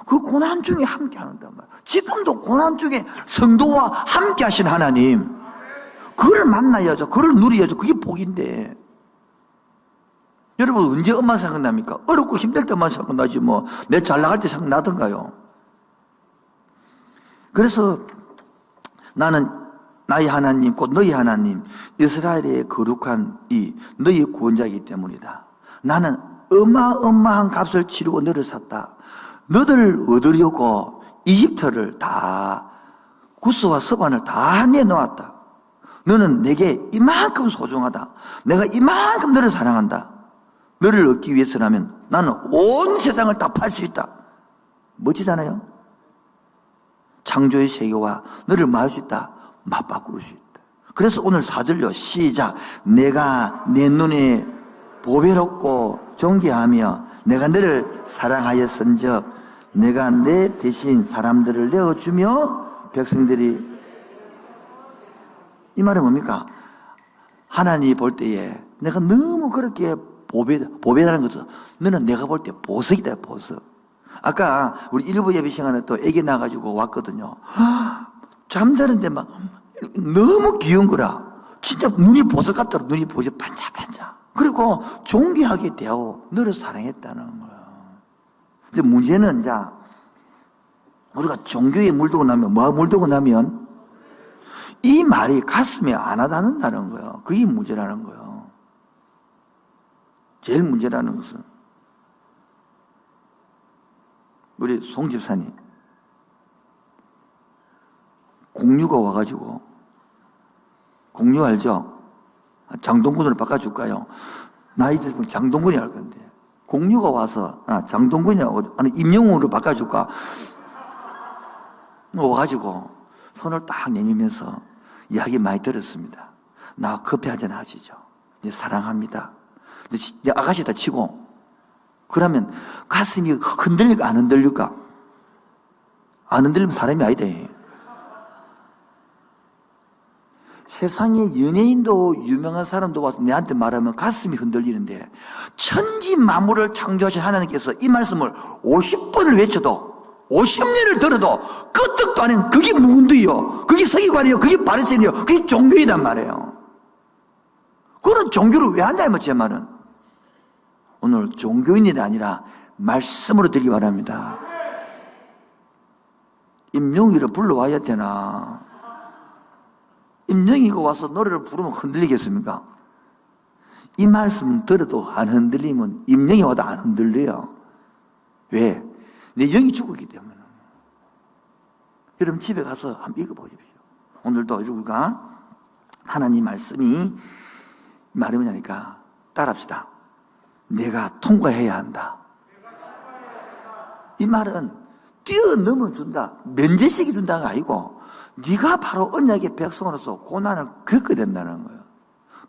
그 고난 중에 함께 하는단 말이에요. 지금도 고난 중에 성도와 함께 하신 하나님, 그를 만나야죠. 그를 누려야죠. 그게 복인데. 여러분 언제 엄마 생각납니까? 어렵고 힘들 때만 생각나지 뭐 내 잘 나갈 때 생각나던가요? 그래서 나는 나의 하나님 곧 너희 하나님 이스라엘의 거룩한 이 너희 구원자이기 때문이다. 나는 어마어마한 값을 치르고 너를 샀다. 너를 얻으려고 이집트를 다, 구스와 서반을 다 내놓았다. 너는 내게 이만큼 소중하다. 내가 이만큼 너를 사랑한다. 너를 얻기 위해서라면 나는 온 세상을 다 팔 수 있다. 멋지잖아요? 창조의 세계와 너를 말할 수 있다. 맞바꿀 수 있다. 그래서 오늘 4절요. 시작. 내가 내 눈에 보배롭고 존귀하며 내가 너를 사랑하였은즉 내가 내 대신 사람들을 내어주며 백성들이, 이 말은 뭡니까? 하나님이 볼 때에 내가 너무 그렇게 보배라는 것은 너는 내가 볼 때 보석이다. 보석. 아까 우리 일부 예배 시간에 또 애기 나가지고 왔거든요. 잠자는데 막 너무 귀여운 거라. 진짜 눈이 보석 같더라. 눈이 보석 반짝반짝. 그리고 존귀하게 대하고 너를 사랑했다는 거예요. 근데 문제는 자, 우리가 종교에 물들고 나면, 뭐가 물들고 나면 이 말이 가슴에 안 와닿는다는 거예요. 그게 문제라는 거예요. 제일 문제라는 것은 우리 송 집사님 공유가 와가지고, 공유 알죠? 장동군으로 바꿔줄까요? 나 이제 장동군이 할 건데 공유가 와서 장동군이라고 아니 임영웅으로 바꿔줄까? 와가지고 손을 딱 내밀면서 이야기 많이 들었습니다. 나 커피 한잔 하시죠. 사랑합니다. 근데 아가씨 다 치고 그러면 가슴이 흔들릴까 안 흔들릴까? 안 흔들리면 사람이 아니다. 세상에 연예인도 유명한 사람도 와서 내한테 말하면 가슴이 흔들리는데 천지 만물을 창조하신 하나님께서 이 말씀을 50번을 외쳐도 50년을 들어도 끄떡도 안 해. 그게 무근두요. 그게 서기관이요. 그게 바리새인이요. 그게 종교이단 말이에요. 그런 종교를 왜 한다 제 말은. 오늘 종교인이 아니라 말씀으로 드리기 바랍니다. 임영희를 불러와야 되나? 임영희가 와서 노래를 부르면 흔들리겠습니까? 이 말씀 들어도 안 흔들리면 임영희 와도 안 흔들려요. 왜? 내 영이 죽었기 때문에. 여러분 집에 가서 한번 읽어보십시오. 오늘도 우리가 하나님 말씀이 말이 뭐냐니까 따라합시다. 내가 통과해야 한다. 이 말은 뛰어넘어 준다, 면제식이 준다가 아니고 네가 바로 언약의 백성으로서 고난을 겪게 된다는 거예요.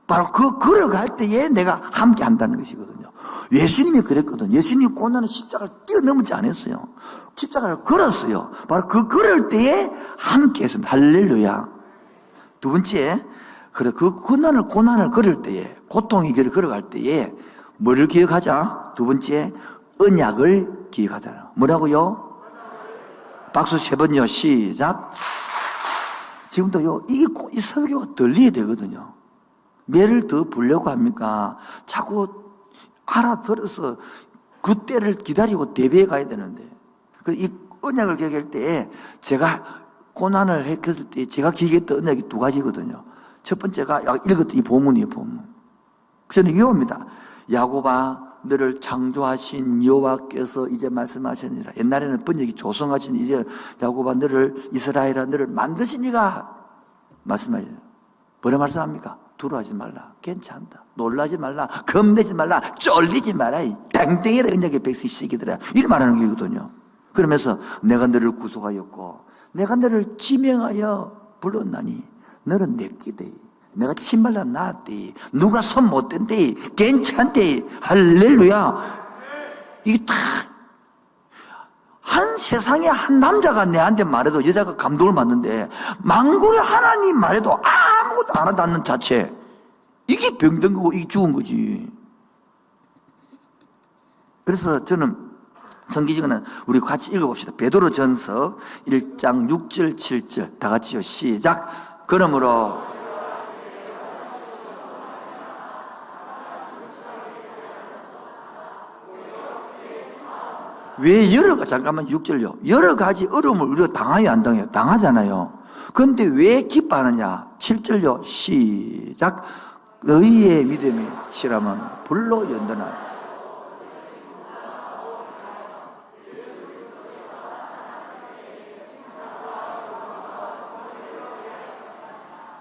바로 그 걸어갈 때에 내가 함께 한다는 것이거든요. 예수님이 그랬거든요. 예수님이 고난의 십자가를 뛰어넘지 않았어요. 십자가를 걸었어요. 바로 그 걸을 때에 함께 했습니다. 할렐루야. 두 번째, 그래, 그 고난을 걸을 때에, 고통의 길을 걸어갈 때에 뭐를 기억하자? 두 번째, 언약을 기억하자. 뭐라고요? 박수 세 번요. 시작. 지금도요, 이 설교가 들려야 되거든요. 매를 더 부려고 합니까? 자꾸 알아들어서 그 때를 기다리고 대비해 가야 되는데. 이 언약을 기억할 때, 제가 고난을 했을 때, 제가 기억했던 언약이 두 가지거든요. 첫 번째가 읽었던 이 본문이에요, 본문. 저는 이겁니다. 야곱아, 너를 창조하신 여호와께서 이제 말씀하시니라. 옛날에는 번역이 조성하신 이제 야곱아, 너를, 이스라엘아, 너를 만드신 이가 말씀하시죠. 뭐라 말씀합니까? 두려워하지 말라. 괜찮다. 놀라지 말라. 겁내지 말라. 쫄리지 마라. 땡땡이라 언약의 백성이시기더라. 이렇게 말하는 거거든요. 그러면서 내가 너를 구속하였고 내가 너를 지명하여 불렀나니 너는 내 끼대. 내가 침발라 나았대. 누가 손 못 댄대. 괜찮대. 할렐루야. 이게 다 한 세상에 한 남자가 내한테 말해도 여자가 감동을 받는데 만군의 하나님 말해도 아무것도 안 하는 자체, 이게 병든 거고 이게 죽은 거지. 그래서 저는 성경은 우리 같이 읽어봅시다. 베드로전서 1장 6절 7절 다 같이요. 시작. 그러므로 왜 잠깐만 6절요. 여러 가지 어려움을 우리가 당하여 안 당해요? 당하잖아요. 그런데 왜 기뻐하느냐? 7절요. 시작. 너희의 믿음이 실하면 불로 연단하여.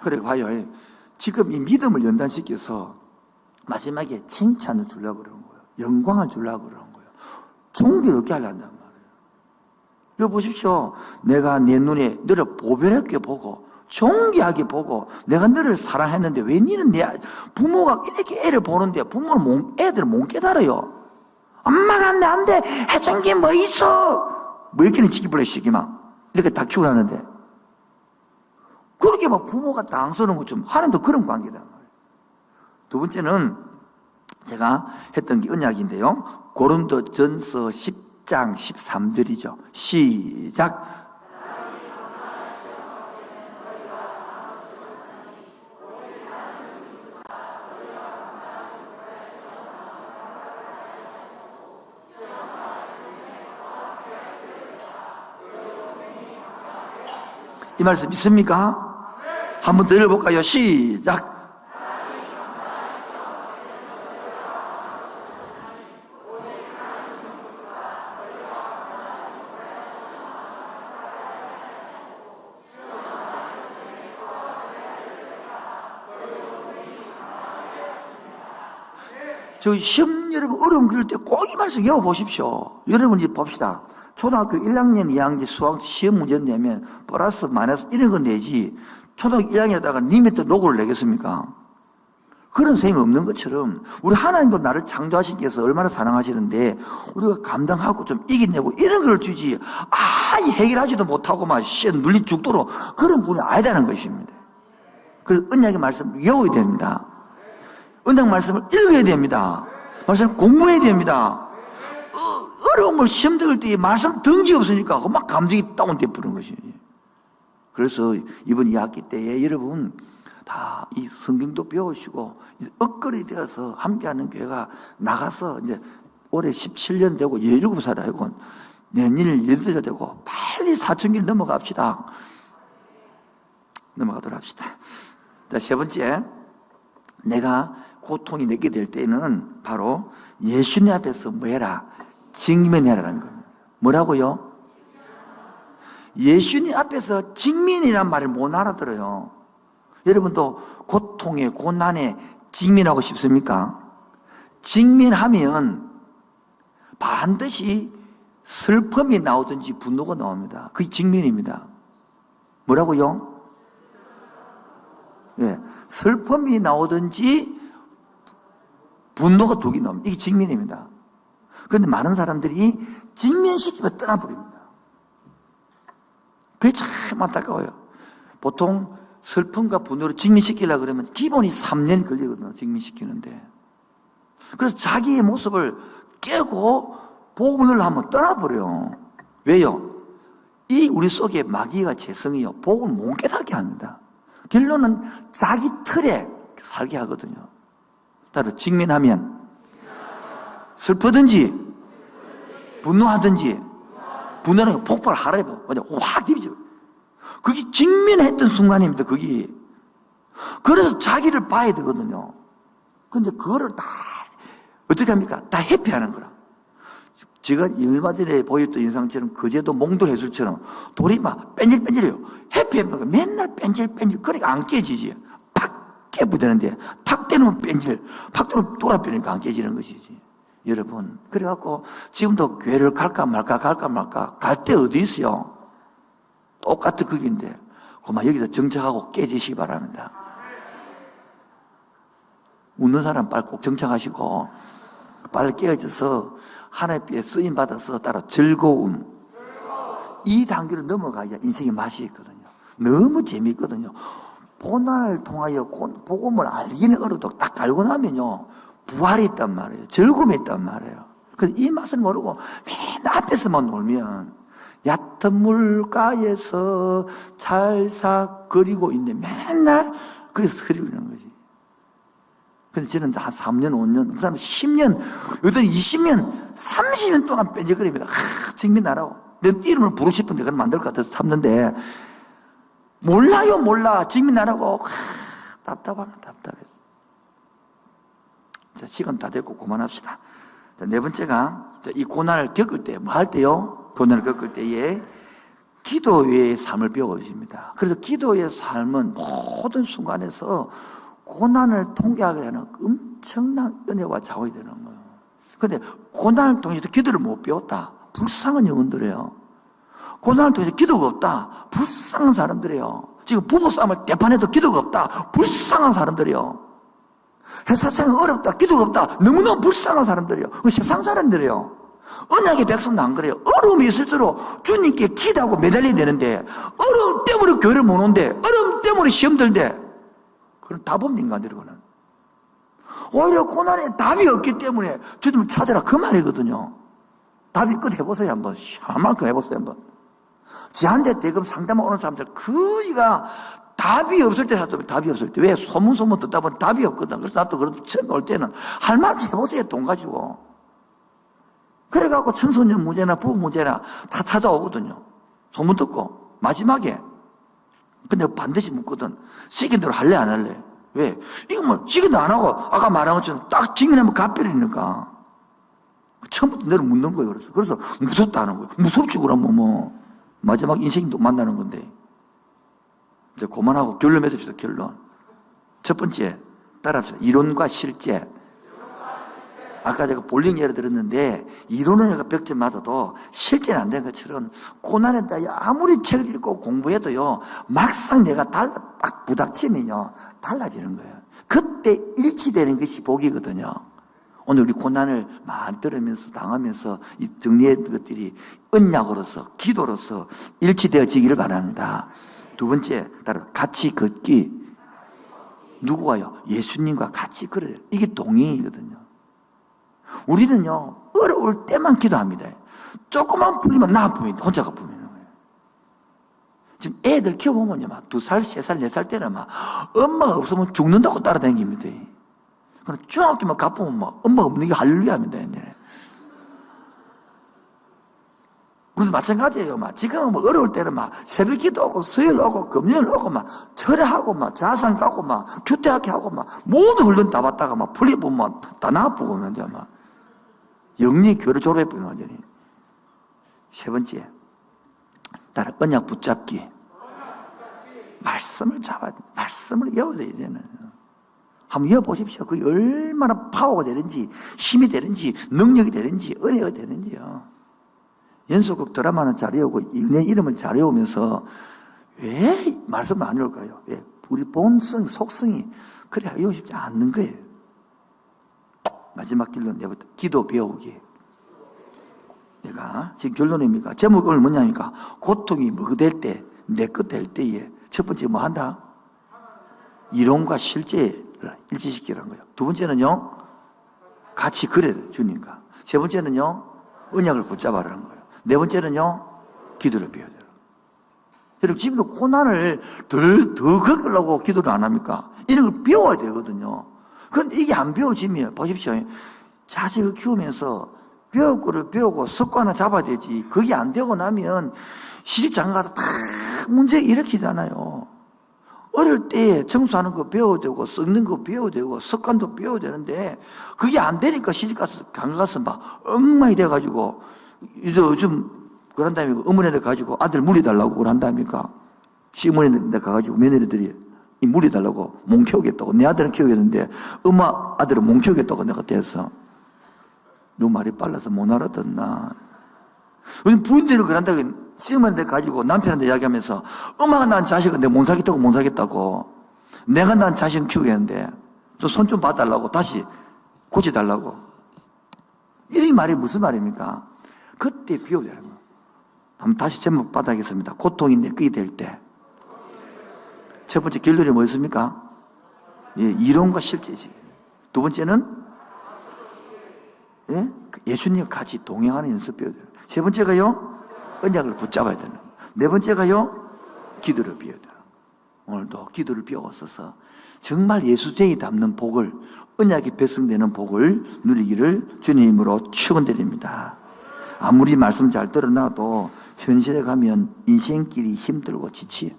그래 봐요. 지금 이 믿음을 연단시켜서 마지막에 칭찬을 주려고 그러는 거예요. 영광을 주려고 그러는 거예요. 종기를 얻게 하려고 한단 말이에요. 여기 보십시오. 내가 내 눈에 너를 보배롭게 보고 존귀하게 보고 내가 너를 사랑했는데 왜 너는 내 부모가 이렇게 애를 보는데 부모는 애들은 못 깨달아요. 엄마가 나한테 해준 게 뭐 있어? 뭐 이렇게는 지키버려 시기만 이렇게 다 키우고 나는데 그렇게 막 부모가 당서는 것좀 하나님도 그런 관계단 말이에요. 두 번째는 제가 했던 게 언약인데요. 고린도전서 10장 13절이죠. 시작. 이 말씀 믿습니까? 한 번 더 읽어볼까요? 시작. 저 시험 여러분 어려움 그럴 때 꼭 이 말씀 외워보십시오. 여러분 이제 봅시다. 초등학교 1학년, 2학년 수학 시험 문제 내면 플러스 마이너스 이런 거 내지 초등학교 1학년에다가 님의 또 노고를 내겠습니까? 그런 셈이 없는 것처럼 우리 하나님도 나를 창조하신 께서 얼마나 사랑하시는데 우리가 감당하고 좀 이겨내고 이런 걸 주지 해결하지도 못하고 막 눌리 죽도록 그런 분이 아니다는 것입니다. 그래서 언약의 말씀을 외워야 됩니다. 언약 말씀을 읽어야 됩니다. 말씀 공부해야 됩니다. 어려움을 시험 들을 때 말씀 덩지 없으니까 막 감정이 다운돼 버리는 것이. 그래서 이번 2학기 때에 여러분 다 이 성경도 배우시고 엇거리 되어서 함께하는 교회가 나가서 이제 올해 17년 되고 17살 알고 내년 18살 되고 빨리 4,000길 넘어갑시다. 넘어가도록 합시다. 자, 세 번째, 내가 고통이 내게 될 때는 바로 예수님 앞에서 뭐 해라? 직면해라는 겁니다. 뭐라고요? 예수님 앞에서 직면이란 말을 못 알아들어요. 여러분도 고통에 고난에 직면하고 싶습니까? 직면하면 반드시 슬픔이 나오든지 분노가 나옵니다. 그게 직면입니다. 뭐라고요? 예, 슬픔이 나오든지 분노가 두 개 나옵니다. 이게 직면입니다. 그런데 많은 사람들이 직면시키고 떠나버립니다. 그게 참 안타까워요. 보통 슬픔과 분노를 직면시키려고 그러면 기본이 3년 걸리거든요. 직면시키는데. 그래서 자기의 모습을 깨고 복음을 하면 떠나버려요. 왜요? 이 우리 속에 마귀가 재성이요. 복음을 못 깨닫게 합니다. 결론은 자기 틀에 살게 하거든요. 따로 직면하면 슬프든지 분노하든지 분노는 폭발하래요. 확 뒤집어요. 그게 직면했던 순간입니다. 그게. 그래서 자기를 봐야 되거든요. 근데 그거를 다 어떻게 합니까? 다 회피하는 거라. 제가 얼마 전에 보였던 인상처럼 거제도 몽돌 해수처럼 돌이 막 뺀질뺀질해요. 회피하면 맨날 뺀질뺀질. 그러니까 안 깨지지. 팍 깨부되는데 탁 때리면 뺀질. 팍 때리면 돌아빼니까 안 깨지는 것이지. 여러분, 그래갖고 지금도 교회를 갈까 말까 갈 때 어디 있어요? 똑같은 그긴데 그만 여기서 정착하고 깨지시기 바랍니다. 웃는 사람 빨리 꼭 정착하시고 빨리 깨어져서 하나님께 쓰임 받아서 따라 즐거움 이 단계로 넘어가야 인생의 맛이 있거든요. 너무 재미있거든요. 고난을 통하여 복음을 알기는 어려도 딱 알고 나면요 부활이 있단 말이에요. 즐거움이 있단 말이에요. 그래서 이 맛을 모르고 맨날 앞에서만 놀면 얕은 물가에서 찰싹거리고 있는데 맨날 그래서 흐리고 있는 거지. 근데 저는 한 3년, 5년, 그 사람 10년, 어떤 20년, 30년 동안 뺀적거립니다. 직면하라고. 내 이름을 부르고 싶은데 그건 만들 것 같아서 참는데 몰라요, 몰라. 직면하라고. 답답해. 자, 시간 다 됐고 그만합시다. 자, 네 번째가 이 고난을 겪을 때 뭐 할 때요? 고난을 겪을 때에 기도의 삶을 배워주십니다. 그래서 기도의 삶은 모든 순간에서 고난을 통과하게 하는 엄청난 은혜와 자원이 되는 거예요. 그런데 고난을 통해서 기도를 못 배웠다. 불쌍한 영혼들이에요. 고난을 통해서 기도가 없다. 불쌍한 사람들이에요. 지금 부부싸움을 대판해도 기도가 없다. 불쌍한 사람들이에요. 회사생활 어렵다. 기도가 없다. 너무너무 불쌍한 사람들이에요. 세상 사람들이에요. 언약의 백성도 안 그래요. 어려움이 있을수록 주님께 기도하고 매달려야 되는데 어려움 때문에 교회를 못 오는데 어려움 때문에 시험 들는데 그건 답 없는 인간들이거든. 오히려 고난에 답이 없기 때문에 주님을 찾아라 그 말이거든요. 답이 끝 해보세요 한번. 한만큼 해보세요 한번. 지한테 대금 상담하고 오는 사람들 그이가 답이 없을 때 사도 답이 없을 때 왜 소문 듣다 보면 답이 없거든. 그래서 나도 그래도 처음 올 때는 할 말 해보세요 돈 가지고. 그래갖고 청소년 문제나 부부 문제나 다 찾아오거든요. 소문 듣고 마지막에 근데 반드시 묻거든. 시킨 대로 할래 안 할래? 왜? 이거 뭐 시킨 대로 안 하고 아까 말한 것처럼 딱 직면하면 갚이니까 처음부터 내려 묻는 거예요. 그래서 무섭다는 거예요. 무섭지 그러면 뭐 마지막 인생도 만나는 건데. 이제 그만하고 결론 맺읍시다. 결론. 첫 번째 따라합시다. 이론과 실제. 아까 제가 볼링 예를 들었는데 이론은 내가 벽제 맞아도 실제는 안 된 것처럼 고난에 대해 아무리 책을 읽고 공부해도요 막상 내가 딱 부닥치면요 달라지는 거예요. 그때 일치되는 것이 복이거든요. 오늘 우리 고난을 많이 들으면서 당하면서 이 정리한 것들이 언약으로서 기도로서 일치되어지기를 바랍니다. 두 번째 따로 같이 걷기. 누구가요? 예수님과 같이 그래요. 이게 동행이거든요. 우리는요, 어려울 때만 기도합니다. 조금만 풀리면 나 아픕니다. 혼자가 아픕니다. 지금 애들 키워보면요, 막 2살, 3살, 4살 때는 막 엄마가 없으면 죽는다고 따라다닙니다. 그럼 중학교만 가보면 막 엄마가 없는 게 할렐루야 합니다. 그래서 마찬가지예요. 막 지금은 뭐 어려울 때는 막 새벽 기도 오고 수요일 오고 금요일 오고 막 철회하고 막 자산 가고 막 규태학회 하고 막 모두 훈련 다 받다가 막 풀려보면 다 나아보고 이제 막 영리 교회 졸업해버리면 완전히. 세 번째, 나를 언약 붙잡기. 말씀을 잡아야 돼. 말씀을 외워야 돼, 이제는. 한번 외워보십시오. 그게 얼마나 파워가 되는지, 힘이 되는지, 능력이 되는지, 은혜가 되는지요. 연속극 드라마는 잘 외우고, 은혜 이름을 잘 외우면서, 왜 말씀을 안 외울까요? 왜? 우리 본성, 속성이, 그래, 외우고 싶지 않는 거예요. 마지막 결론 내부터 기도 배우기. 내가 지금 결론입니까? 제목은 뭐냐니까 고통이 뭐가 될 때, 내 것 될 때에 첫 번째 뭐 한다? 이론과 실제를 일치시키라는 거예요. 두 번째는요, 같이 그래야 돼, 주님과. 세 번째는요, 언약을 붙잡아라는 거예요. 네 번째는요, 기도를 배워야 돼요. 여러분, 지금도 고난을 더 겪으려고 기도를 안 합니까? 이런 걸 배워야 되거든요. 그런데 이게 안 배워지면, 보십시오. 자식을 키우면서 배울 거를 배우고 습관을 잡아야 되지. 그게 안 되고 나면 시집장 가서 다 문제 일으키잖아요. 어릴 때 청소하는 거 배워야 되고, 썩는 거 배워야 되고, 습관도 배워야 되는데, 그게 안 되니까 시집 가서, 장 가서 막 엉망이 돼가지고, 요즘, 그런 다음에 어머니들 가지고 아들 물려달라고 그런다니까. 시어머니들 가가지고 며느리들이 이 물려달라고 몽 키우겠다고. 내 아들은 키우겠는데, 엄마 아들은 몽 키우겠다고 내가 대서. 너 말이 빨라서 못 알아듣나. 우리 부인들도 그런다고 시어머니들 가지고 남편한테 이야기하면서 엄마가 난 자식은 내가 못 사겠다고 못 사겠다고. 내가 난 자식 키우겠는데 또 손 좀 봐달라고 다시 고쳐달라고. 이 말이 무슨 말입니까? 그때 비워되는 거. 한번 다시 제목 받아야겠습니다. 고통이 내 것이 될 때. 첫 번째 결론이 뭐였습니까? 예, 이론과 실제지. 두 번째는 예? 예수님과 같이 동행하는 연습 배워야 돼요. 세 번째가요, 언약을 붙잡아야 되는. 네 번째가요, 기도를 배워야 돼요. 오늘도 기도를 배웠어서 정말 예수쟁이 담는 복을, 언약이 배성되는 복을 누리기를 주님으로 축원드립니다. 아무리 말씀 잘 들어놔도 현실에 가면 인생길이 힘들고 지치.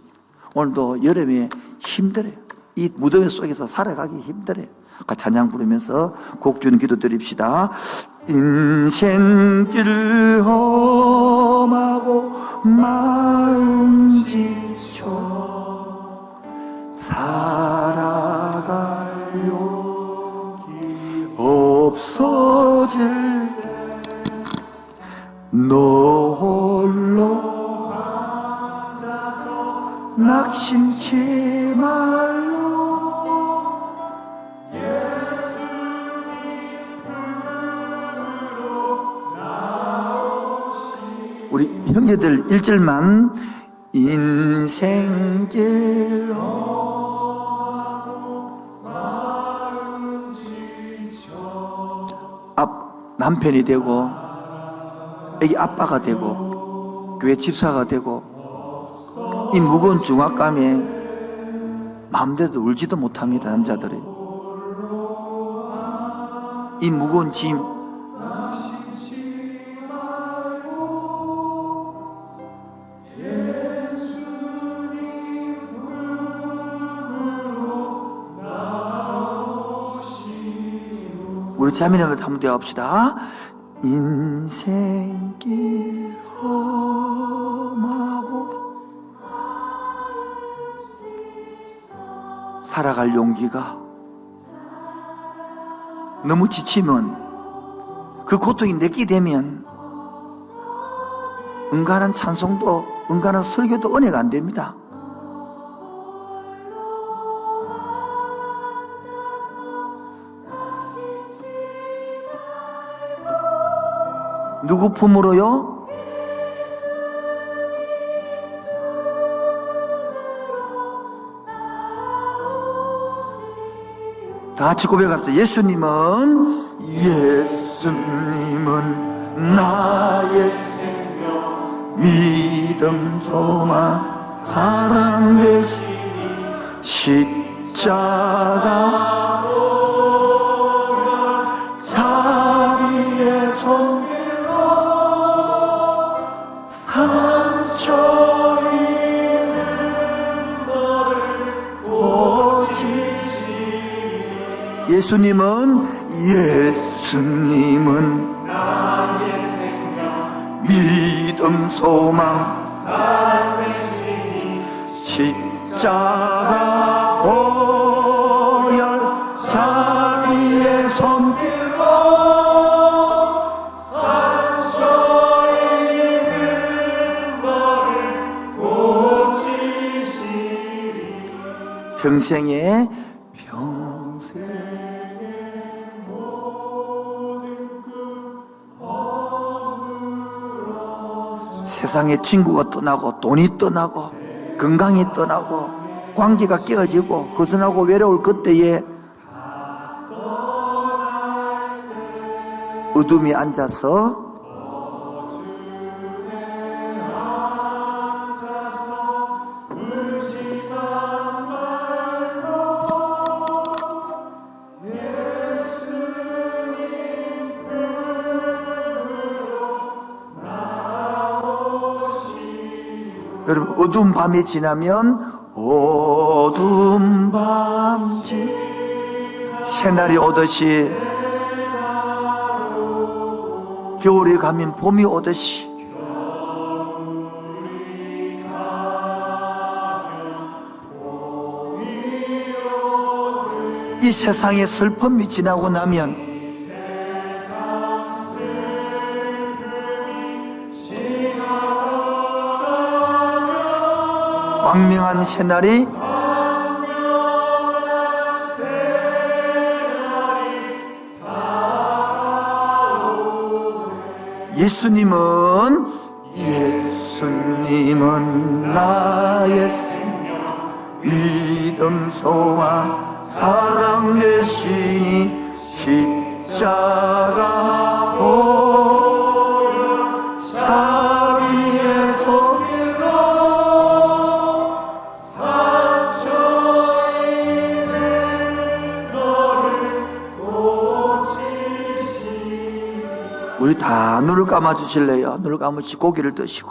오늘도 여름에 힘들어요. 이 무더위 속에서 살아가기 힘들어요. 찬양 부르면서 곡 주는 기도 드립시다. 인생길 험하고 마음 지쳐 살아갈 용기 없어질 때 너 홀로 낙심치 말고 우리 형제들 1절만 인생길로 남편이 되고 애기 아빠가 되고 교회 집사가 되고 이 무거운 중압감에 마음대로 울지도 못합니다. 남자들이 이 무거운 짐 우리 자매님들 한번 대화합시다. 인생길 험하고 살아갈 용기가 너무 지치면 그 고통이 내게 되면 은간한 찬송도 은간한 설교도 은혜가 안 됩니다. 누구 품으로요? 다 같이 고백합시다. 예수님은 나의 생명, 믿음, 소망, 사랑 되시니 십자가 자비의 손길로 상처 입은 너를 고치시니 예수님은 나의 생명, 믿음, 소망, 사랑 되시니 십자가 오열 자비의 손길로 상처 입은 너를 고치시니 평생의 세상에 친구가 떠나고 돈이 떠나고 건강이 떠나고 관계가 깨어지고 허전하고 외로울 그때에 어둠에 앉아서 여러분, 어두운 밤이 지나면 어두운 밤지 새날이 오듯이 겨울이 가면 봄이 오듯이 이 세상의 슬픔이 지나고 나면 광명한 새날이 예수님은 나의 생명, 믿음, 소망, 사랑 되시니 십자가 보혈 자비의 손길로 상처 입은 너를 고치시니 우리 다 눈을 감아주실래요? 눈을 감으시고 고기를 드시고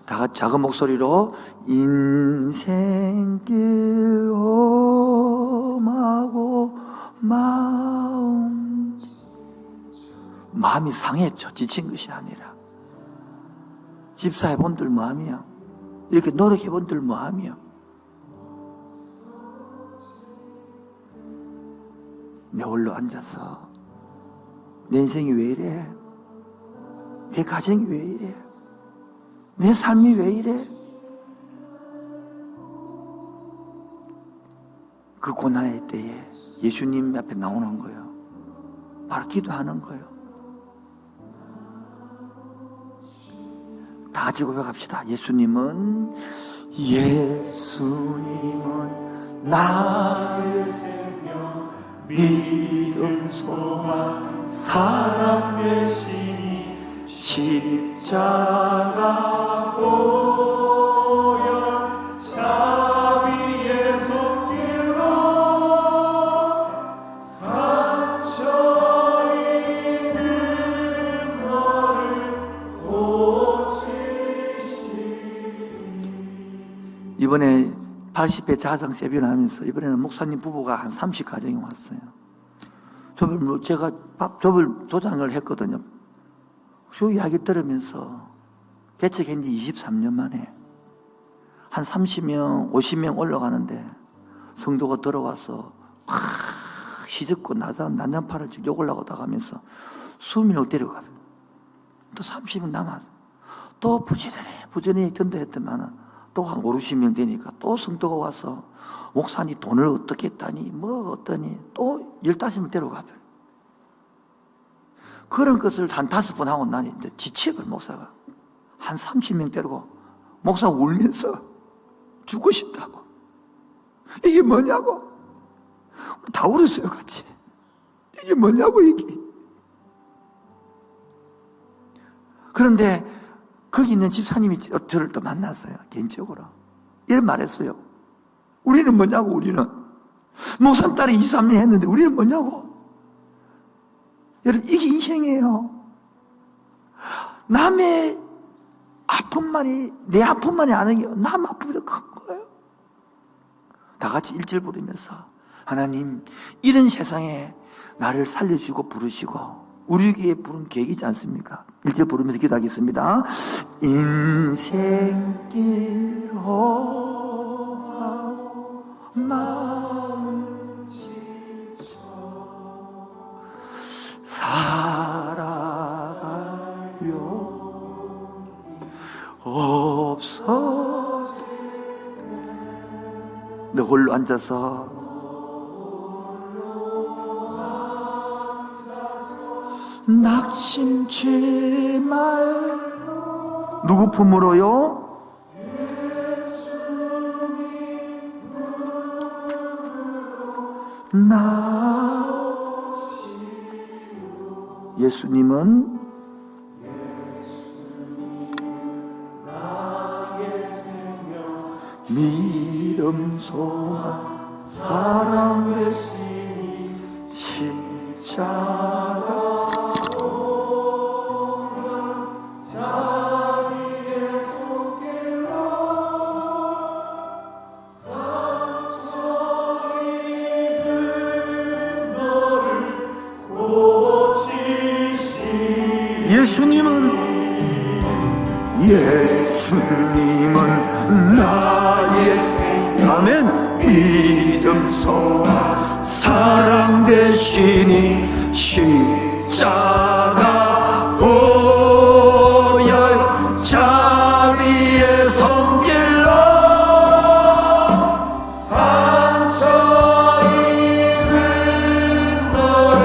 다 같이 작은 목소리로 인생길 험하고 마음이 상했죠. 지친 것이 아니라 집사해본들 마음이야. 이렇게 노력해본들 마음이야. 내 홀로 앉아서 내 인생이 왜 이래? 내 가정이 왜 이래? 내 삶이 왜 이래? 그 고난의 때에 예수님 앞에 나오는 거예요. 바로 기도하는 거예요. 다 같이 고백합시다. 예수님은 나의 생명, 믿음, 소망, 사랑 되시니 십자가 보혈 자비의 손길로 상처 입은 너를 고치시니 이번에 80회 자상 세비를 하면서 이번에는 목사님 부부가 한 30가정이 왔어요. 제가 밥접을 조장을 했거든요. 그 이야기 들으면서 개척한 지 23년 만에 한 30명, 50명 올라가는데 성도가 들어와서 시집고 난장파를 욕을 하고 나가면서 20명 데려가요. 또 30명 남았어. 또 부지런히 전도했더만 또 한 5, 60명 되니까 또 성도가 와서 목사님 돈을 어떻게 했다니 뭐 어떠니 또 15명 데려가요. 그런 것을 한 5번 하고 나니 이제 지치고 목사가 한 30명 데리고 목사가 울면서 죽고 싶다고 이게 뭐냐고 다 울었어요, 같이. 이게 뭐냐고, 이게. 그런데 거기 있는 집사님이 저를 또 만났어요, 개인적으로. 이런 말 했어요. 우리는 뭐냐고, 우리는. 목사님 딸이 2, 3년 했는데 우리는 뭐냐고. 여러분, 이게 인생이에요. 남의 아픔만이, 내 아픔만이 아니에요. 남 아픔이 큰 거예요. 다 같이 일절 부르면서, 하나님, 이런 세상에 나를 살려주고 부르시고 우리에게 부른 계획이지 않습니까? 일절 부르면서 기도하겠습니다. 인생길로 하고 마음을 지쳐 살아가려 없어져. 너 홀로 앉아서 낙심치 말. 누구 품으로요? 예수님은 믿음, 소망, 사랑 되신 십자가 예수님은 나의 아멘 믿음, 소망, 사랑 되시니 십자가 보혈 자비의 손길로 상처 입은 너를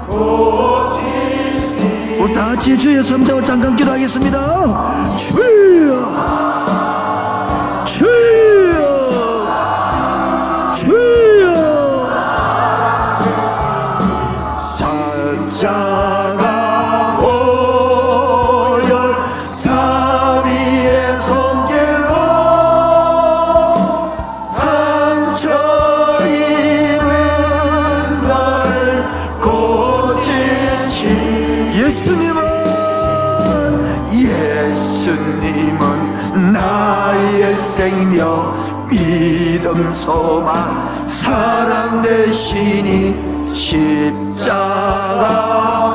고치시. 우리 다 같이 주의 성자와 잠깐 기도하겠습니다. 주여, 주여, 주여. 십자가 보혈 자비의 손길로 상처 입은 날 고치시. 예수님은 나의 생명, 믿음, 소망, 사랑 되시니 십자가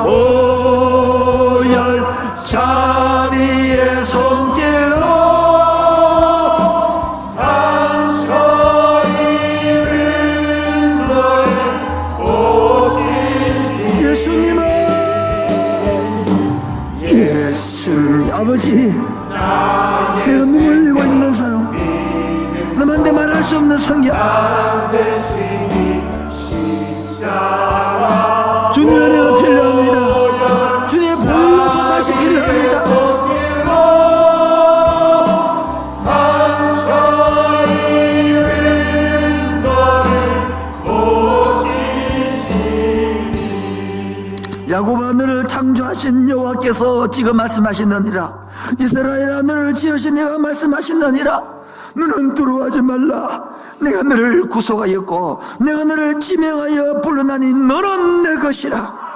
보혈 자비의 손길로 상처 입은 널 고치시. 예수님 아버지, 내가 눈물 흘리고 있는 사람, 너한테 말할 수 없는 성경, 주님의 은혜가 필요합니다. 주님의 보혈로서 다시 필요합니다. 야곱아, 너를 창조하신 여호와께서 지금 말씀하시느니라. 이스라엘아, 너를 지으신 내가 말씀하시느니라. 너는 두려워하지 말라. 내가 너를 구속하였고 내가 너를 지명하여 불러나니 너는 내 것이라.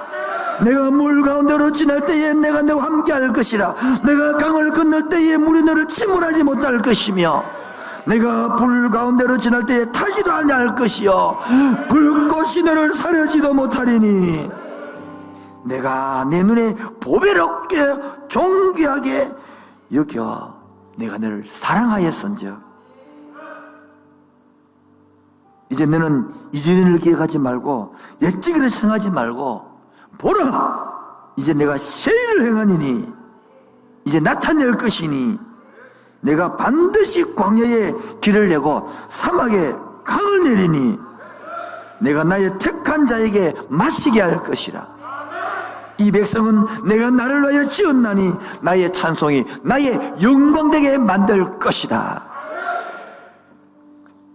내가 물 가운데로 지날 때에 내가 너와 함께할 것이라. 내가 강을 건널 때에 물이 너를 침몰하지 못할 것이며 내가 불 가운데로 지날 때에 타지도 아니할 것이요 불꽃이 너를 사려지도 못하리니 내가 내 눈에 보배롭게 존귀하게 여겨 내가 너를 사랑하였은즉 이제 너는 이전을 기억하지 말고 옛지기를 생각하지 말고 보라, 이제 내가 새 일을 행하니니 이제 나타낼 것이니 내가 반드시 광야에 길을 내고 사막에 강을 내리니 내가 나의 택한 자에게 마시게 할 것이라. 이 백성은 내가 나를 위하여 지었나니 나의 찬송이 나의 영광되게 만들 것이다.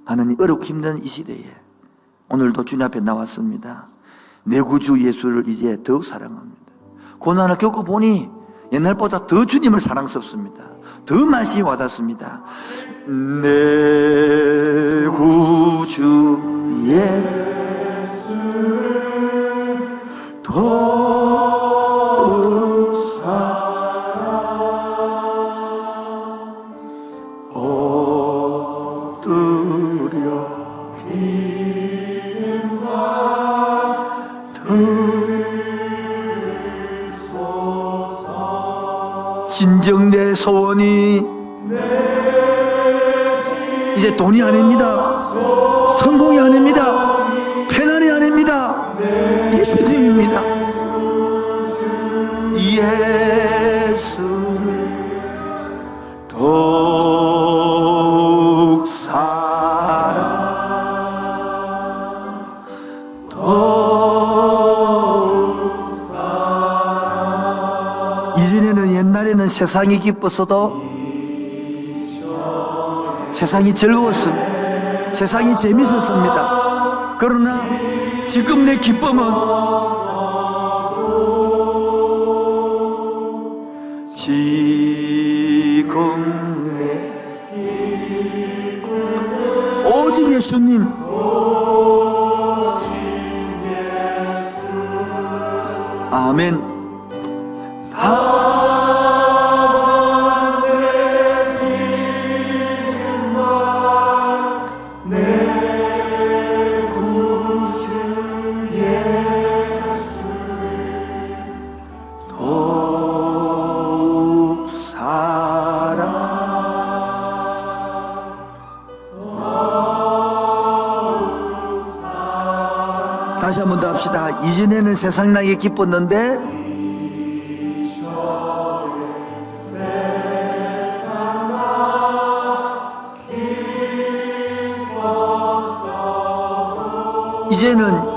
하나님, 어렵고 힘든 이 시대에 오늘도 주님 앞에 나왔습니다. 내 구주 예수를 이제 더욱 사랑합니다. 고난을 겪어보니 옛날보다 더 주님을 사랑스럽습니다. 더 말씀이 와닿습니다. 내 구주 예수를 더욱 사랑 엎드려 비는 받으소서. 진정 내 소원이 이제 돈이 아닙니다. 성공이 아닙니다. 편안이 아닙니다. 예수님입니다. 예수를 더욱 사랑 더욱 사랑. 이전에는 옛날에는 세상이 기뻤어도 세상이 즐거웠습니다. 세상이 재밌었습니다. 그러나 지금 내 기쁨은 지금 내 오직 예수님, 아멘. 다시 한 번 더 합시다. 이전에는 세상 나게 기뻤는데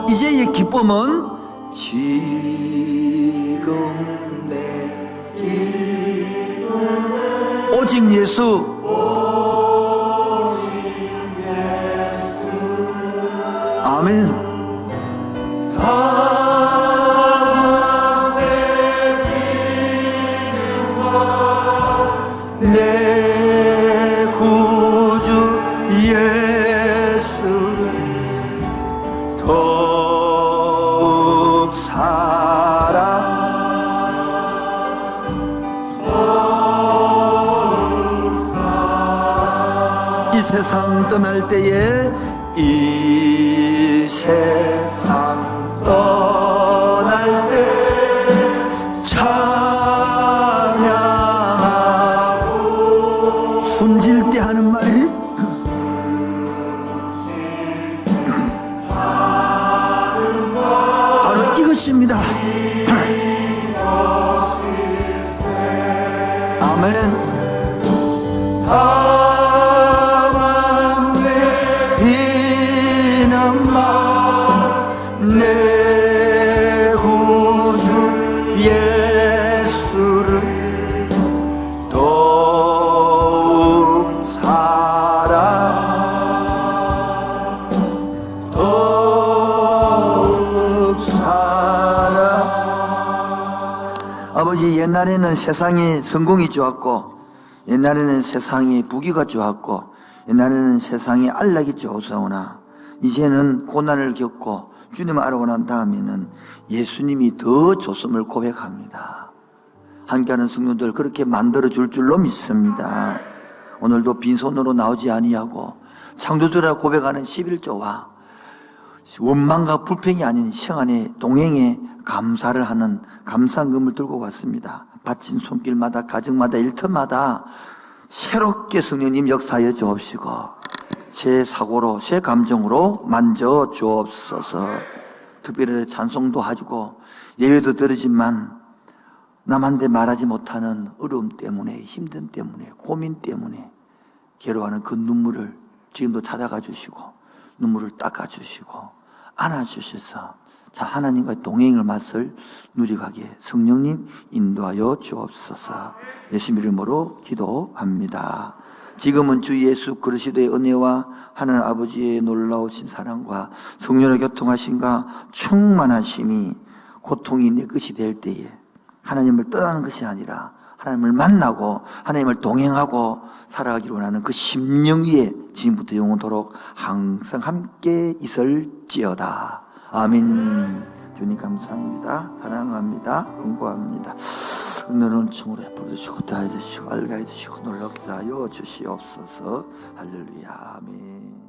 이제의 기쁨은 지금 내 기쁨은 오직 예수, 아멘. 내 구주 예수를 더욱 사랑. 이 세상 떠날 때에 이 세상 떠날 때 찬양하고 숨질 때 하는 말이 바로 이것입니다. 아멘. 내 구주 예수를 더욱 사랑 더욱 사랑. 아버지, 옛날에는 세상이 성공이 좋았고, 옛날에는 세상이 부귀가 좋았고, 옛날에는 세상이 안락이 좋았으나 이제는 고난을 겪고 주님을 알아보고 난 다음에는 예수님이 더 좋음을 고백합니다. 함께하는 성도들 그렇게 만들어줄 줄로 믿습니다. 오늘도 빈손으로 나오지 아니하고 창조주라 고백하는 11조와 원망과 불평이 아닌 시간의 동행에 감사를 하는 감사금을 들고 왔습니다. 바친 손길마다 가정마다 일터마다 새롭게 성령님 역사하여 주옵시고 제 사고로 제 감정으로 만져 주옵소서. 특별히 찬송도 하시고 예배도 드리지만 남한테 말하지 못하는 어려움 때문에, 힘든 때문에, 고민 때문에 괴로워하는 그 눈물을 지금도 찾아가 주시고 눈물을 닦아 주시고 안아 주셔서 자 하나님과의 동행을 맛을 누리가게 성령님 인도하여 주옵소서. 예수님 이름으로 기도합니다. 지금은 주 예수 그리스도의 은혜와 하나님 아버지의 놀라우신 사랑과 성령의 교통하심과 충만하심이 고통이 내 것이 될 때에 하나님을 떠나는 것이 아니라 하나님을 만나고 하나님을 동행하고 살아가기를 원하는 그 심령 위에 지금부터 영원토록 항상 함께 있을지어다. 아멘. 주님 감사합니다. 사랑합니다. 응고합니다. 오늘은 춤으로 부르시고 다 해주시고 알게 해주시고 놀랍게 하여 주시옵소서. 할렐루야. 아멘.